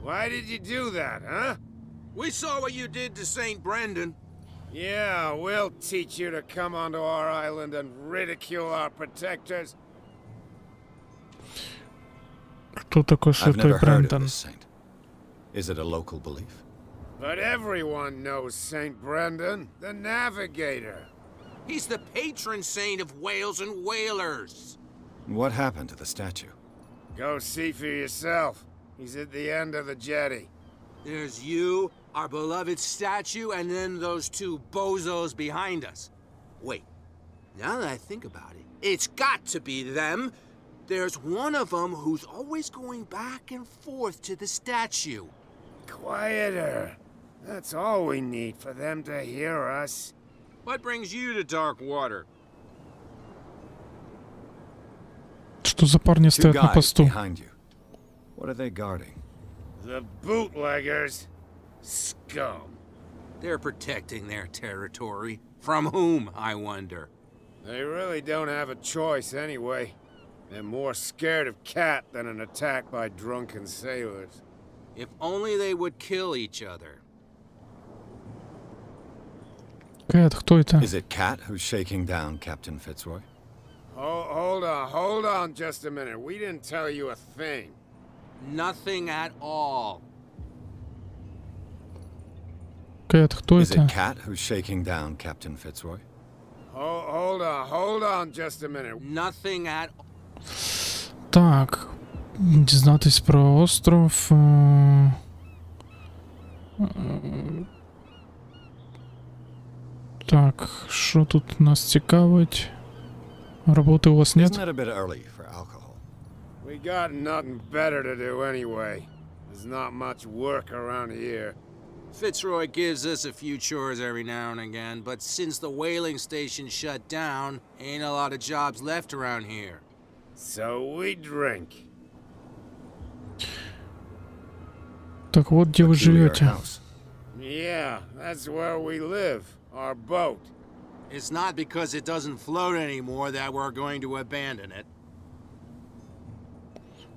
H: Why did you do that, huh?
K: We saw what you did to St. Brendan.
H: Yeah, we'll teach you to come onto our island and ridicule our protectors.
A: Хто такий
C: I've never
A: Святой
C: heard of
A: Брендон?
C: this saint. Is it a local belief?
H: But everyone knows St. Brendan, the navigator.
K: He's the patron saint of whales and whalers.
C: What happened to the statue?
H: Go see for yourself. He's at the end of the jetty.
K: There's you, our beloved statue, and then those two bozos behind us. Wait, now that I think about it, it's got to be them. There's one of them who's always going back and forth to the statue.
H: Quieter. That's all we need for them to hear us.
K: What brings you to Darkwater?
A: Що за парні
C: Two
A: стоять на
C: guys
A: посту?
C: behind you. What are they guarding?
H: The bootleggers. Scum.
K: They're protecting their territory. From whom, I wonder?
H: They really don't have a choice anyway. They're more scared of Cat than an attack by drunken sailors.
K: If only they would kill each other.
A: Кет, хто це?
C: Is it Cat who's shaking down Captain Fitzroy?
H: Hold on just a minute. We didn't tell you a thing.
K: Nothing at all.
A: Кет, хто
C: Is
A: це?
C: it Cat who's shaking down Captain Fitzroy?
H: Hold on just a minute.
K: Nothing at all.
A: Так, дізнатись про остров. Так, що тут нас цікавить? Роботи у вас
C: Isn't
A: нет?
C: it a bit early for alcohol?
H: We got nothing better to do anyway. There's not much work around here.
K: Fitzroy gives us a few chores every now and again, but since the whaling station shut down, ain't a lot of jobs left around here.
H: So we drink.
A: Так вот, где вы
C: Peculiar
A: живете.
C: house.
H: Yeah, that's where we live. Our boat.
K: It's not because it doesn't float anymore that we're going to abandon it.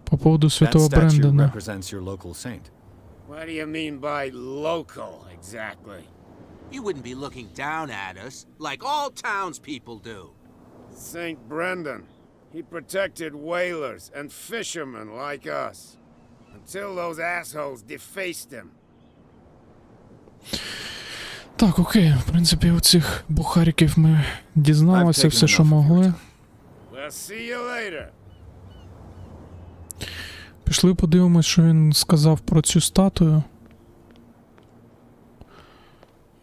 A: По поводу
C: That
A: Святого
C: statue
A: Брендона.
C: represents your local saint.
H: What do you mean by local, exactly?
K: You wouldn't be looking down at us, like all townspeople do.
H: St. Brendan. He protected whalers and fishermen like us. Until those assholes defaced him.
A: Так, окей, в принципі, у цих бухариків ми дізналися все, що могли.
H: We'll see you later.
A: Пішли подивимось, що він сказав про цю статую.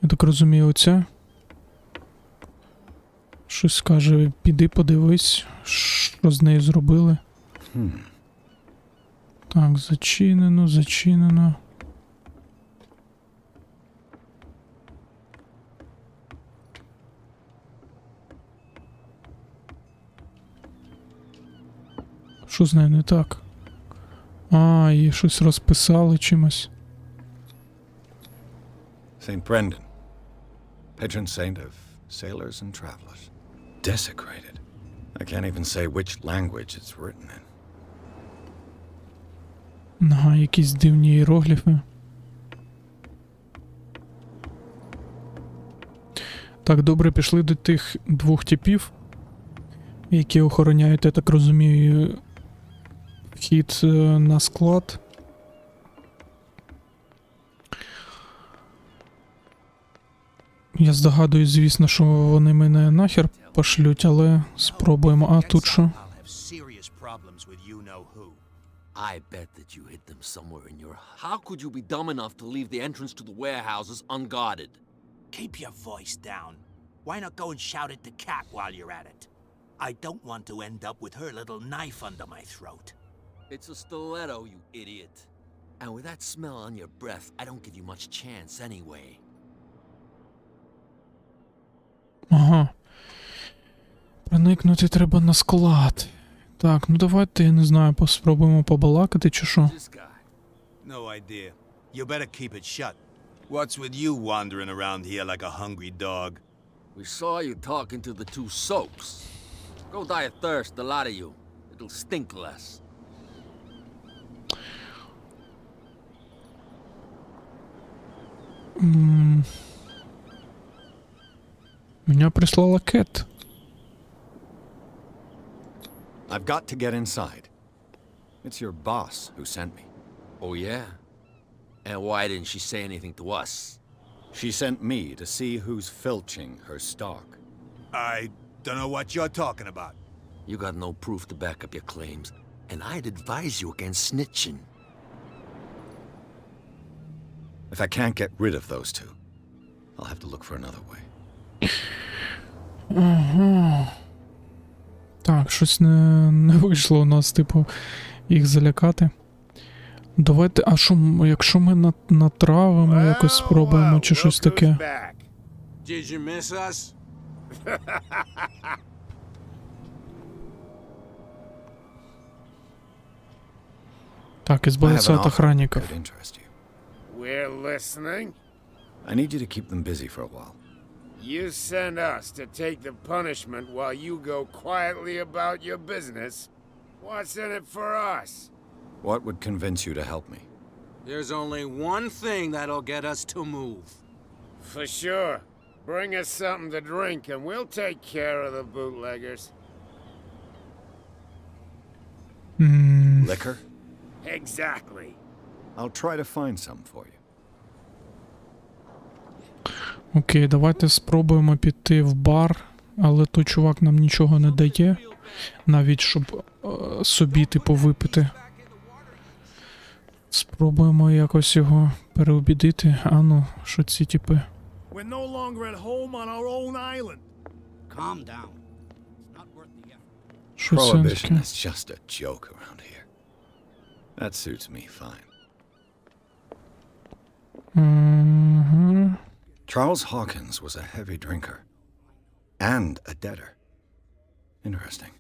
A: Я так розумію, оця. Щось каже, піди подивись, що з нею зробили. Так, зачинено, зачинено. Що з нею не так? А, її щось розписали чимось.
C: St. Brendan, patron saint of sailors and travelers. Desecrated. I can't even say which language it's written in.
A: Ага, якісь дивні іерогліфи. Так, добре, пішли до тих двох типів, які охороняють, я так розумію, вхід на склад. Я здогадуюсь, звісно, що вони мене нахер пошлють, але спробуємо. А тут що?
L: I bet that you hid them somewhere in your... How could you be dumb enough to leave the entrance to the warehouses unguarded?
E: Keep your voice down. Why not go and shout at the cat while you're at it? I don't want to end up with her little knife under my throat.
L: It's a stiletto, you idiot. And with that smell on your breath, I don't give you much chance anyway.
A: Ага. Проникнути треба на склад. Так, ну давайте, я не знаю, спробуємо побалакати чи що.
M: No idea. You better keep it shut. What's with you wandering around here like a hungry dog?
L: We saw you talking to the two soaks. Go die of thirst, the lot of you. It'll stink less.
A: Меня прислала Кэт.
C: I've got to get inside. It's your boss who sent me.
L: Oh, yeah? And why didn't she say anything to us?
C: She sent me to see who's filching her stock.
M: I don't know what you're talking about.
L: You got no proof to back up your claims, and I'd advise you against snitching.
C: If I can't get rid of those two, I'll have to look for another way.
A: Ага. Так, щось не вийшло у нас, типу, їх залякати. Давайте, а що, якщо ми натравимо, якось спробуємо, чи щось таке?
K: Did you miss us?
A: Так, избавиться от охранников.
H: We're listening.
F: I need you to keep them busy for a while.
H: You send us to take the punishment while you go quietly about your business. What's in it for us?
C: What would convince you to help me?
K: There's only one thing that'll get us to move.
H: For sure. Bring us something to drink and we'll take care of the bootleggers.
C: Liquor?
H: Exactly.
C: I'll try to find some for you.
A: Окей, давайте спробуємо піти в бар, але той чувак нам нічого не дає, навіть щоб собі, типу, випити. Спробуємо якось його переубідити. А ну, що ці типи?
N: We're no longer at home on our own island.
E: Calm down. It's not worth the effort.
A: Що це
C: Prohibition
A: таке?
C: is just a joke around here. That suits me fine. Charles Hawkins was a heavy drinker. And a debtor. Interesting.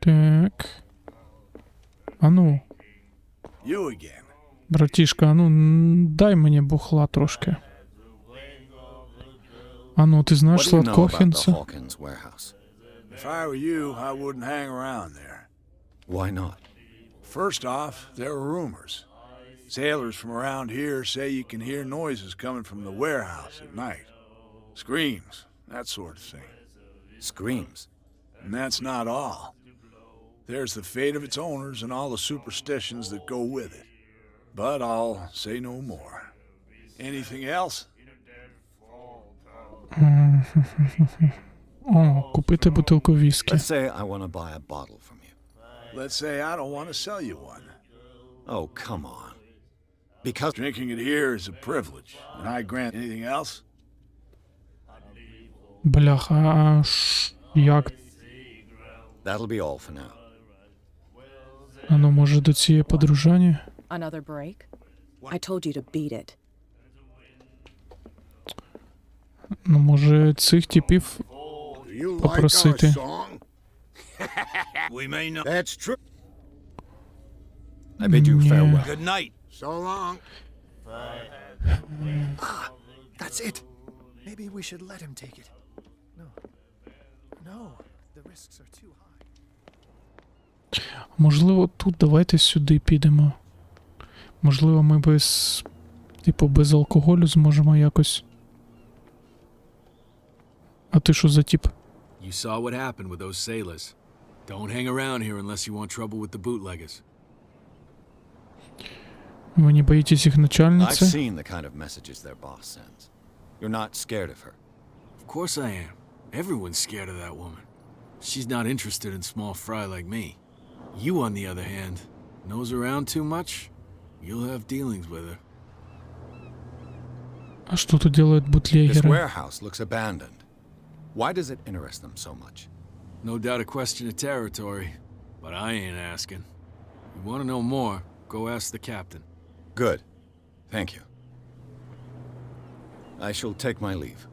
A: Так. А ну,
M: You again.
A: братішка, а ну, дай мені бухла трошки. А ну, ти знаєш
C: What do you know about the
A: Сладкохінця?
C: Hawkins warehouse?
G: If I were you, I wouldn't hang around there.
C: Why not?
G: First off, there are rumors. Sailors from around here say you can hear noises coming from the warehouse at night. Screams, that sort of thing.
C: Screams.
G: And that's not all. There's the fate of its owners and all the superstitions that go with it. But I'll say no more. Anything else?
A: О, купити бутилку віскі.
C: Let's say I want to buy a bottle from you.
G: Let's say I don't want to sell you one.
C: Oh, come on. Because
G: Drinking it here is a privilege, and I grant anything else.
A: Бляха, а як?
C: that'll be all for now.
A: А ну, може, до цієї подружані?
J: Another break? I told you to beat it.
A: Ну, може, цих типів
F: Do you like our
A: попросити.
F: song?
M: We may not.
F: That's true.
C: I bid you
A: Yeah.
C: farewell.
M: Good night.
F: So long.
I: That's it. Maybe we should let him take it. No. No, the risks are too high.
A: Можливо, тут давайте сюди підемо. Можливо, ми без... Типу, без алкоголю зможемо якось. А ти що за тип?
O: You saw what happened with those sailors. Don't hang around here unless you want trouble with the bootleggers.
A: Ви не боїтесь їх
C: I've
A: начальниці?
C: seen the kind of messages their boss sends. You're not scared of her.
O: Of course I am. Everyone's scared of that woman. She's not interested in small fry like me. You, on the other hand, nose around too much, you'll have dealings with her.
A: А що тут делают
C: This
A: бутлегери?
C: warehouse looks abandoned. Why does it interest them so much?
O: No doubt a question of territory, but I ain't asking. You want to know more, go ask the captain.
C: Good. Thank you. I shall take my leave.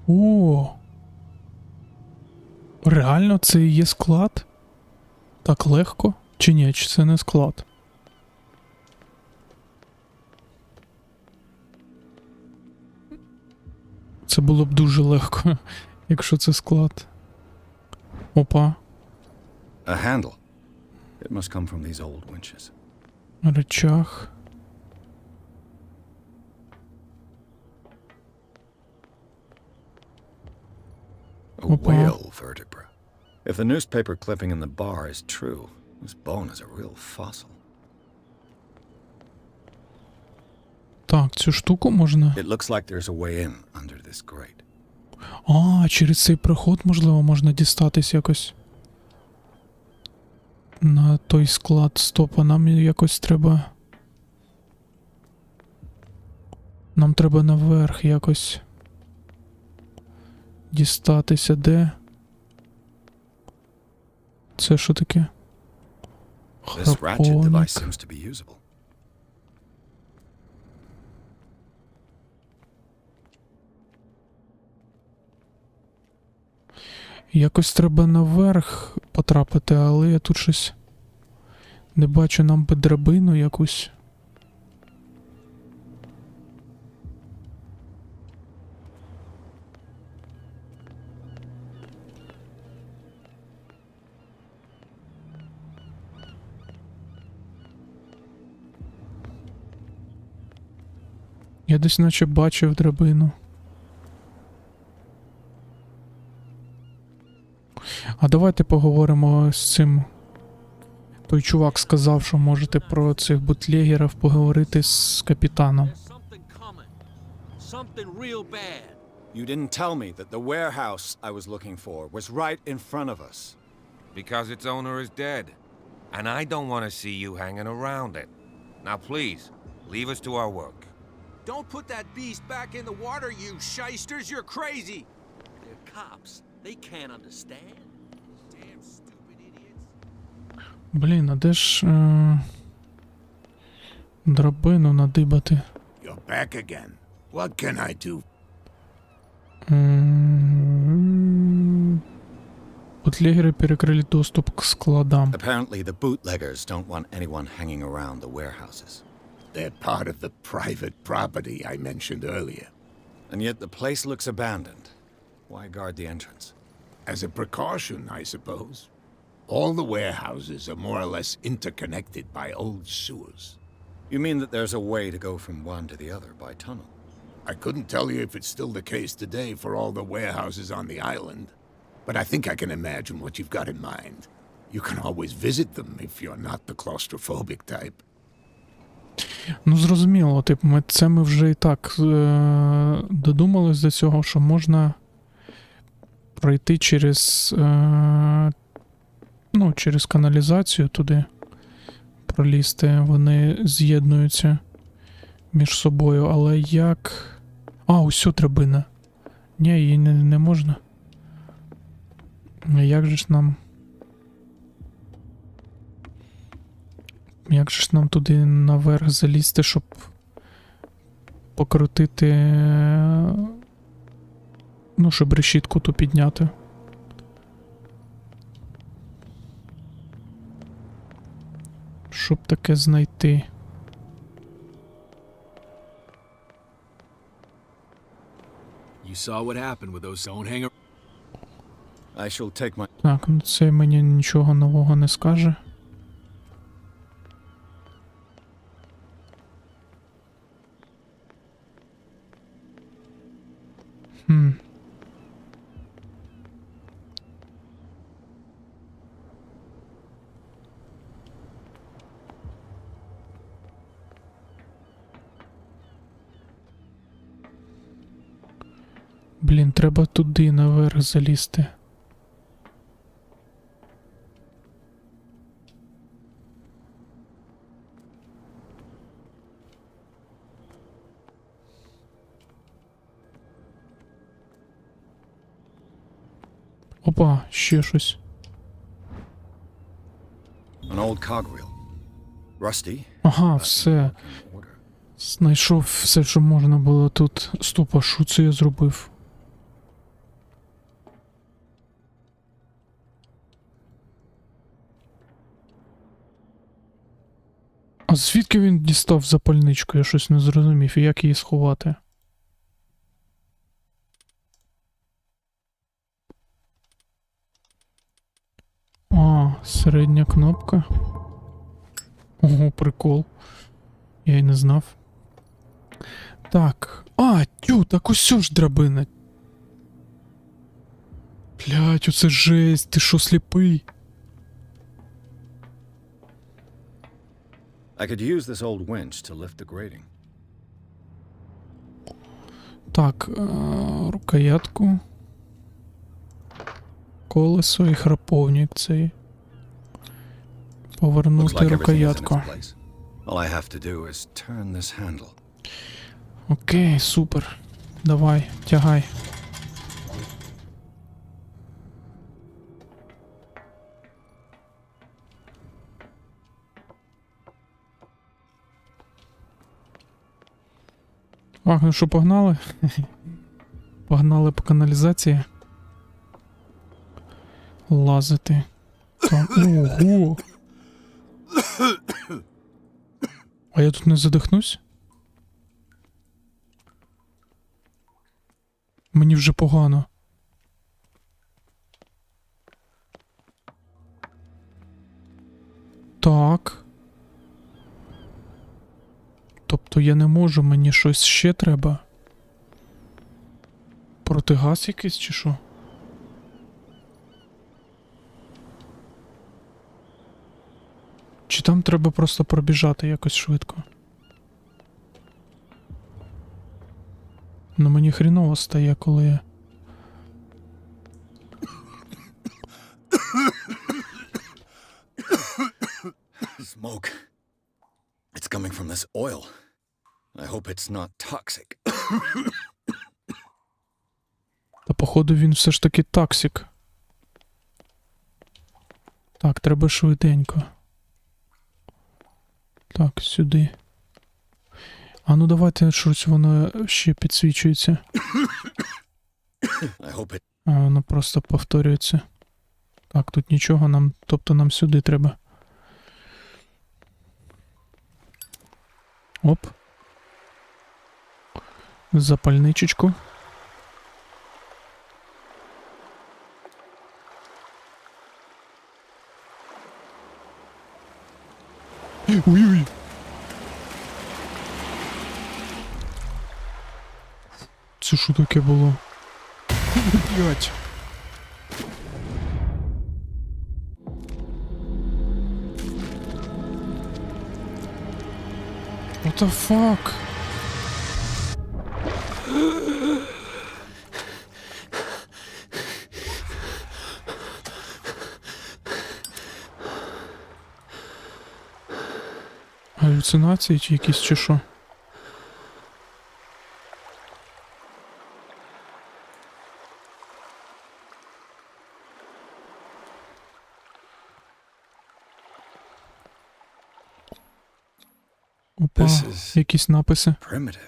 A: О! Реально це і є склад? Так легко? Чи ні, чи це не склад? Це було б дуже легко, якщо це склад. Опа.
C: A handle. It must come from these old winches.
A: Речах.
C: A whale vertebra. If the newspaper clipping in the bar is true, this bone is a real fossil.
A: Так, цю штуку можна...
C: It looks like there's a way in under this grate.
A: А, через цей проход, можливо, можна дістатись якось. На той склад. Стоп, а нам якось треба... Нам треба наверх якось... Дістатися, де? Це що таке?
C: This ratchet device seems to be usable.
A: Якось треба наверх потрапити, але я тут щось не бачу, нам би драбину якусь. Я десь наче бачив драбину. А давайте поговоримо з цим. Той чувак сказав, що можете про цих бутлегерів поговорити з капітаном.
C: You didn't tell me that the warehouse I was looking for was right in front of us.
L: Because its owner is dead. And I don't want to see you hanging around it. Now please, leave us to our work.
K: Don't put that beast back in the water, you shysters! You're crazy!
M: They're cops. They can't understand.
K: Damn stupid idiots.
A: Блін, а де ж драбину надибати?
F: You're back again. What can I do?
A: Бутлегери перекрили доступ к складам.
C: Apparently the bootleggers don't want anyone hanging around the warehouses.
F: They're part of the private property I mentioned earlier.
C: And yet the place looks abandoned. Why guard the entrance?
F: As a precaution, I suppose. All the warehouses are more or less interconnected by old sewers.
C: You mean that there's a way to go from one to the other by tunnel?
F: I couldn't tell you if it's still the case today for all the warehouses on the island, but I think I can imagine what you've got in mind. You can always visit them if you're not the claustrophobic type.
A: Ну, зрозуміло, типу, ми вже і так додумались до цього, що можна пройти через, через каналізацію туди, пролізти, вони з'єднуються між собою, але як... А, ось драбина. Ні, її не можна. Як же ж нам... Як же ж нам туди наверх залізти, щоб покрутити... щоб решітку ту підняти? Щоб таке знайти.
O: You saw what happened with those don't hang.
C: I shall take my...
A: Так, ну це мені нічого нового не скаже. Блін, треба туди наверх залізти. Опа, ще щось.
C: An old cogwheel. Rusty.
A: Ага, все. Знайшов все, що можна було тут. Стоп, а що це я зробив? А звідки він дістав запальничку? Я щось не зрозумів. І як її сховати? А, середня кнопка. Ого, прикол. Я й не знав. Так. А, тю, так ось ж драбина. Блять, оце жесть, ти що, сліпий?
C: I could use this old winch to lift the grating.
A: Так, рукоятку. Колесо і храповник цей. Повернути рукоятку.
C: All I have to do is turn this handle.
A: Окей, супер. Давай, тягай. А, ну що, погнали? Погнали по каналізації. Лазити. Так, ого! А я тут не задихнусь? Мені вже погано. Так. Тобто я не можу, мені щось ще треба? Протигаз якийсь чи що? Чи там треба просто пробіжати якось швидко? Ну мені хріново стає, коли я...
C: Smoke. It's coming from this oil. I hope it's not toxic.
A: Та походу він все ж таки токсик. Так, треба швиденько. Так, сюди. А ну давайте щось воно ще підсвічується. А воно просто повторюється. Так, тут нічого нам, тобто нам сюди треба. Оп. Запальничечку. Ой-ой. Це що таке було? Блять. What the fuck? Галюцинації чи якісь чи що? Опа, якісь написи.
C: Primitive.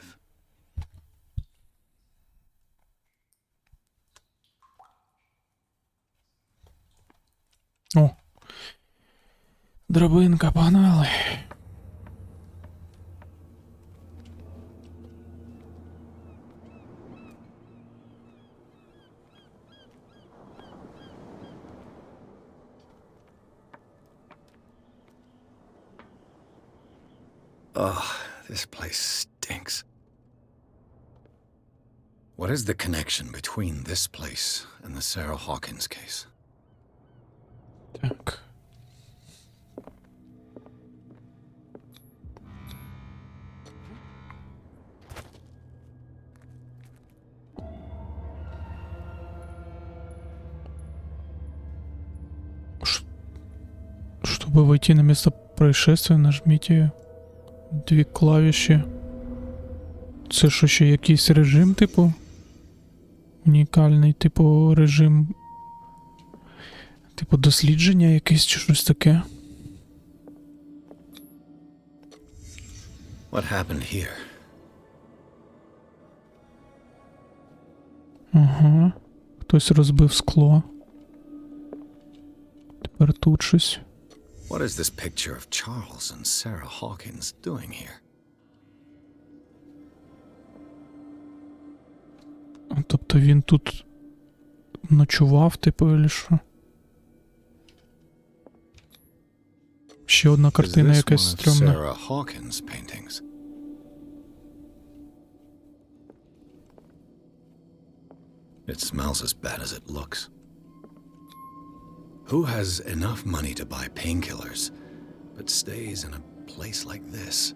A: О. Драбинка, погнали.
C: Ugh, this place stinks. What is the connection between this place and the Sarah Hawkins case?
A: Так. Чтобы войти на место происшествия, нажмите 2 клавіші. Це що, ще якийсь режим, типу? Унікальний, типу, режим. Типу дослідження якесь чи щось таке.
C: What happened here?
A: Ага. Хтось розбив скло. Тепер тут щось.
C: What is this picture of Charles and Sarah Hawkins doing here?
A: Тобто він тут ночував, типу, или що? Ще одна картина якась стрьомна.
C: Sarah Hawkins paintings. It smells as bad as it looks. Who has enough money to buy painkillers, but stays in a place like this?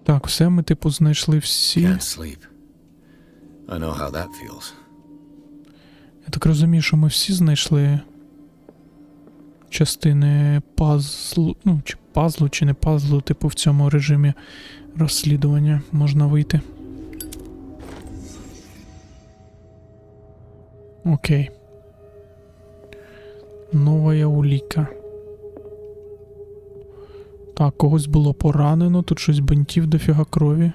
A: Так, все, ми, типу, знайшли всі.
C: Can't sleep. I know how that feels.
A: Я так розумію, що ми всі знайшли частини пазлу, ну, чи пазлу, чи не пазлу, типу, в цьому режимі розслідування. Можна вийти. Окей. Нова уліка. Так, когось було поранено, тут щось бинтів, дофіга крові.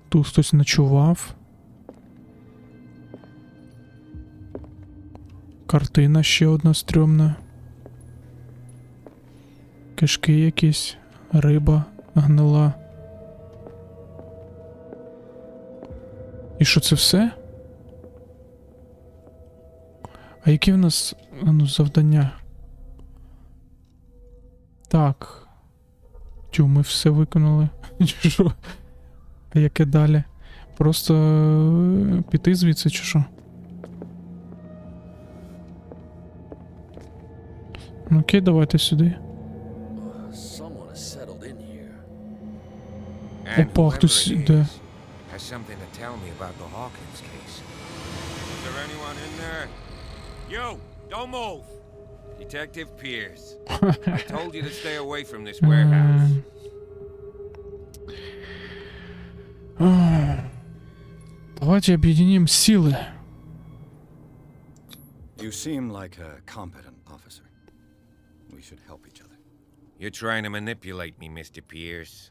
A: Тут хтось ночував. Картина ще одна стрьомна. Кишки якісь, риба гнила. І що це все? А які в нас, ну, завдання? Так. Тю, ми все виконали. Що? А яке далі? Просто піти звідси, чи що? Окей, давайте сюди. Опа, хтось іде.
L: Has something to tell me about the Hawkins case. Is there anyone in there? You! Don't move! Detective Pierce. I told you to stay away from this warehouse.
A: Давайте объединим силы.
C: You seem like a competent officer. We should help each other.
L: You're trying to manipulate me, Mr. Pierce.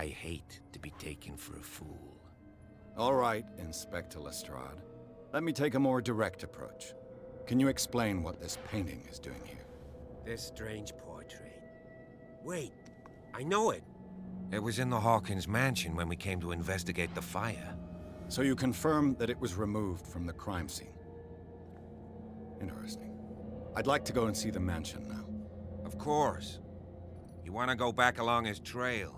L: I hate to be taken for a fool.
C: All right, Inspector Lestrade. Let me take a more direct approach. Can you explain what this painting is doing here?
L: This strange portrait. Wait, I know it. It was in the Hawkins mansion when we came to investigate the fire.
C: So you confirm that it was removed from the crime scene? Interesting. I'd like to go and see the mansion now.
L: Of course. You want to go back along his trail?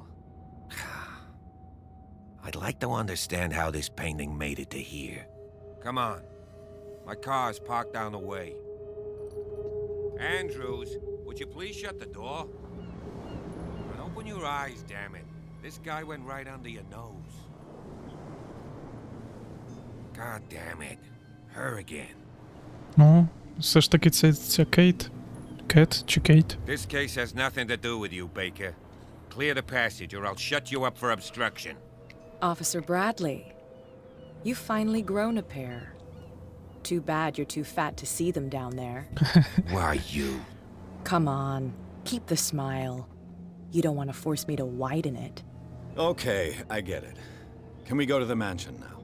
L: I'd like to understand how this painting made it to here. Come on. My car's parked down the way. Andrews, would you please shut the door? And open your eyes, damn it. This guy went right under your nose. God damn it. Her again.
A: Ну, все ж таки це Кейт. Кет чи Кейт?
L: This case has nothing to do with you, Baker. Clear the passage or I'll shut you up for obstruction.
J: Officer Bradley, you've finally grown a pair. Too bad you're too fat to see them down there.
L: Why you?
J: Come on, keep the smile. You don't want to force me to widen it.
C: Okay, I get it. Can we go to the mansion now?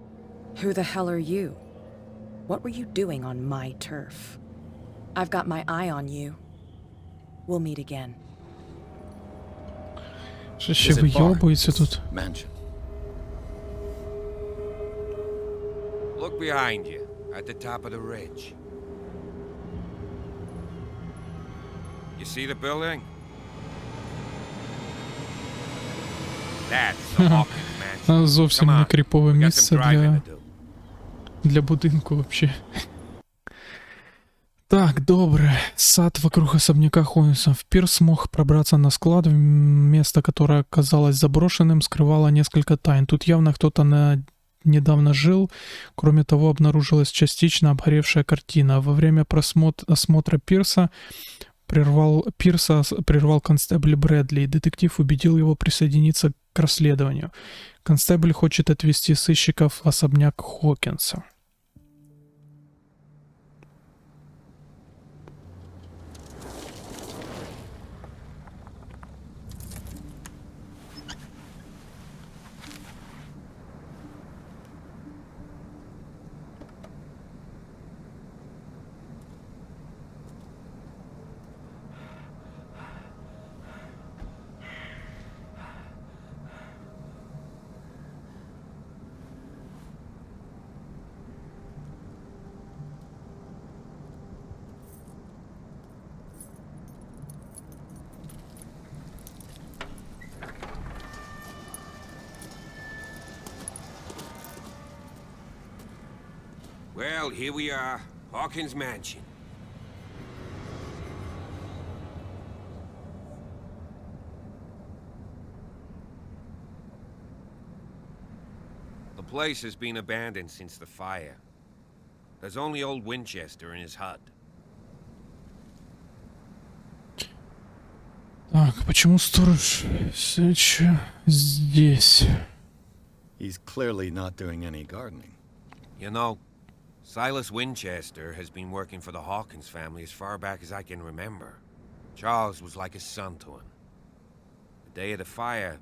J: Who the hell are you? What were you doing on my turf? I've got my eye on you. We'll meet again.
A: Що ще вийобується тут?
C: Mansion.
L: Look behind you, at the top of the ridge. You see the building? That's the Hawkins mansion.
A: Зовсім не кріпове місце для будинку вообще. Так, добре. Сад вокруг особняка Хокинсов. Пирс смог пробраться на склад. Место, которое казалось заброшенным, скрывало несколько тайн. Тут явно кто-то недавно жил. Кроме того, обнаружилась частично обгоревшая картина. Во время осмотра Пирса прервал констебль Брэдли, и детектив убедил его присоединиться к расследованию. Констебль хочет отвезти сыщиков в особняк Хокинса.
L: Well, here we are, Hawkins Mansion. The place has been abandoned since the fire. There's only old Winchester in his hut.
A: Так, почему сторож здесь?
C: He's clearly not doing any gardening.
L: You know, Silas Winchester has been working for the Hawkins family as far back as I can remember. Charles was like a son to him. The day of the fire,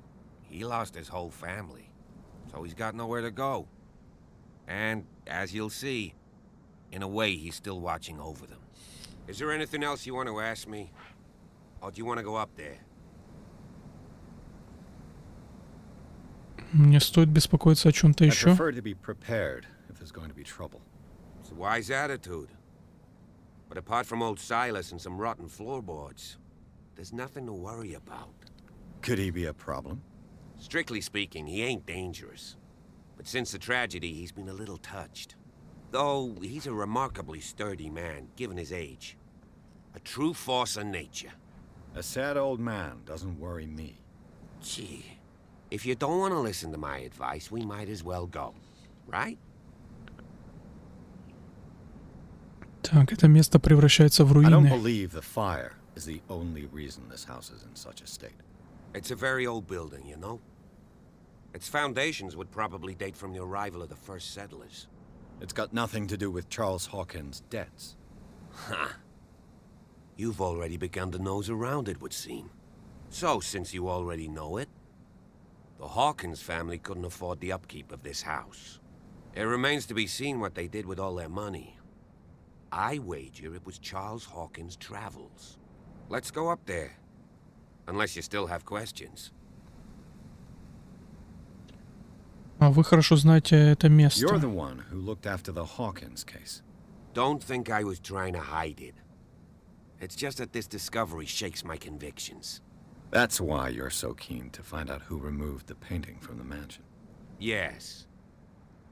L: he lost his whole family, so he's got nowhere to go. And, as you'll see, in a way, he's still watching over them. Is there anything else you want to ask me? Or do you want to go up there?
A: Не стоит беспокоиться о чем-то
C: I
A: еще.
C: prefer to be prepared if there's going to be trouble.
L: It's a wise attitude. But apart from old Silas and some rotten floorboards, there's nothing to worry about.
C: Could he be a problem?
L: Strictly speaking, he ain't dangerous. But since the tragedy, he's been a little touched. Though he's a remarkably sturdy man, given his age. A true force of nature.
C: A sad old man doesn't worry me.
L: Gee, if you don't want to listen to my advice, we might as well go. Right?
A: Так, это место превращается в
C: I don't
A: руины.
C: believe the fire is the only reason this house is in such a state.
L: It's a very old building, you know? Its foundations would probably date from the arrival of the first settlers.
C: It's got nothing to do with Charles Hawkins' debts.
L: Huh. You've already begun to nose around, it would seem. So, since you already know it, the Hawkins family couldn't afford the upkeep of this house. It remains to be seen what they did with all their money. I wager it was Charles Hawkins' travels. Let's go up there. Unless you still have questions.
A: А вы хорошо знаете это место.
C: You're the one who looked after the Hawkins case.
L: Don't think I was trying to hide it. It's just that this discovery shakes my convictions.
C: That's why you're so keen to find out who removed the painting from the mansion.
L: Yes.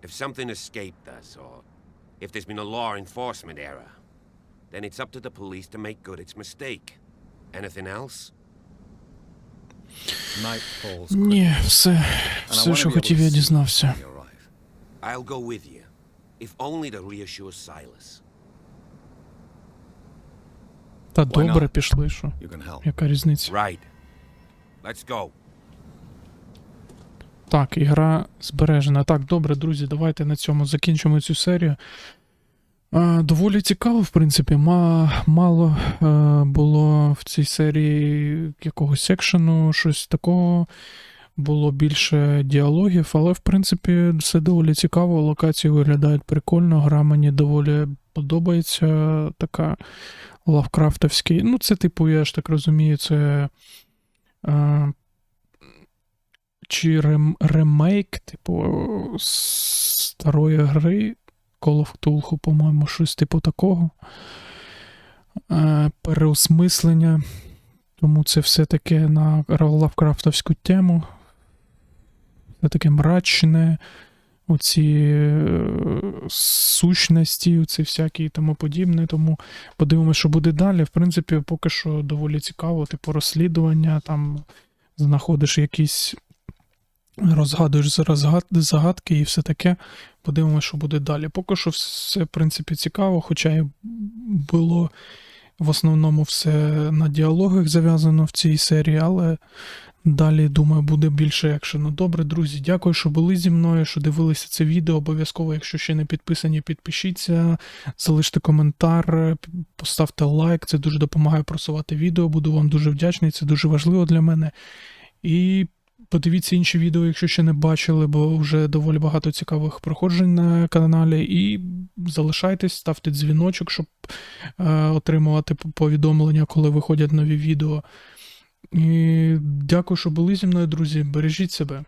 L: If something escaped us, or if there's been a law enforcement error, then it's up to the police to make good its mistake. Anything else?
C: Night falls
A: Ні, все, що хотів, я дізнався.
L: I'll go with you, if only to reassure Silas.
A: Та добре, пішли, що? Яка різниця?
L: Right. Let's go.
A: Так, ігра збережена. Так, добре, друзі, давайте на цьому закінчимо цю серію. Доволі цікаво, в принципі. Мало було в цій серії якогось екшену, щось такого було більше діалогів, але, в принципі, все доволі цікаво, локації виглядають прикольно, гра мені доволі подобається, така лавкрафтовський. Ну, це, типу, я ж так розумію, це чи ремейк, типу, старої гри Call of Cthulhu, по-моєму, щось типу такого. Переосмислення. Тому це все таке на лавкрафтовську тему. Це таке мрачне, оці сущності, оці всякі і тому подібне. Тому подивимося, що буде далі. В принципі, поки що доволі цікаво, типу розслідування, там знаходиш якісь, розгадуєш загадки і все таке. Подивимося, що буде далі. Поки що все, в принципі, цікаво, хоча і було в основному все на діалогах зав'язано в цій серії, але далі, думаю, буде більше екшену. Добре, друзі, дякую, що були зі мною, що дивилися це відео. Обов'язково, якщо ще не підписані, підпишіться, залиште коментар, поставте лайк, це дуже допомагає просувати відео, буду вам дуже вдячний, це дуже важливо для мене. І подивіться інші відео, якщо ще не бачили, бо вже доволі багато цікавих проходжень на каналі. І залишайтесь, ставте дзвіночок, щоб отримувати повідомлення, коли виходять нові відео. І дякую, що були зі мною, друзі. Бережіть себе.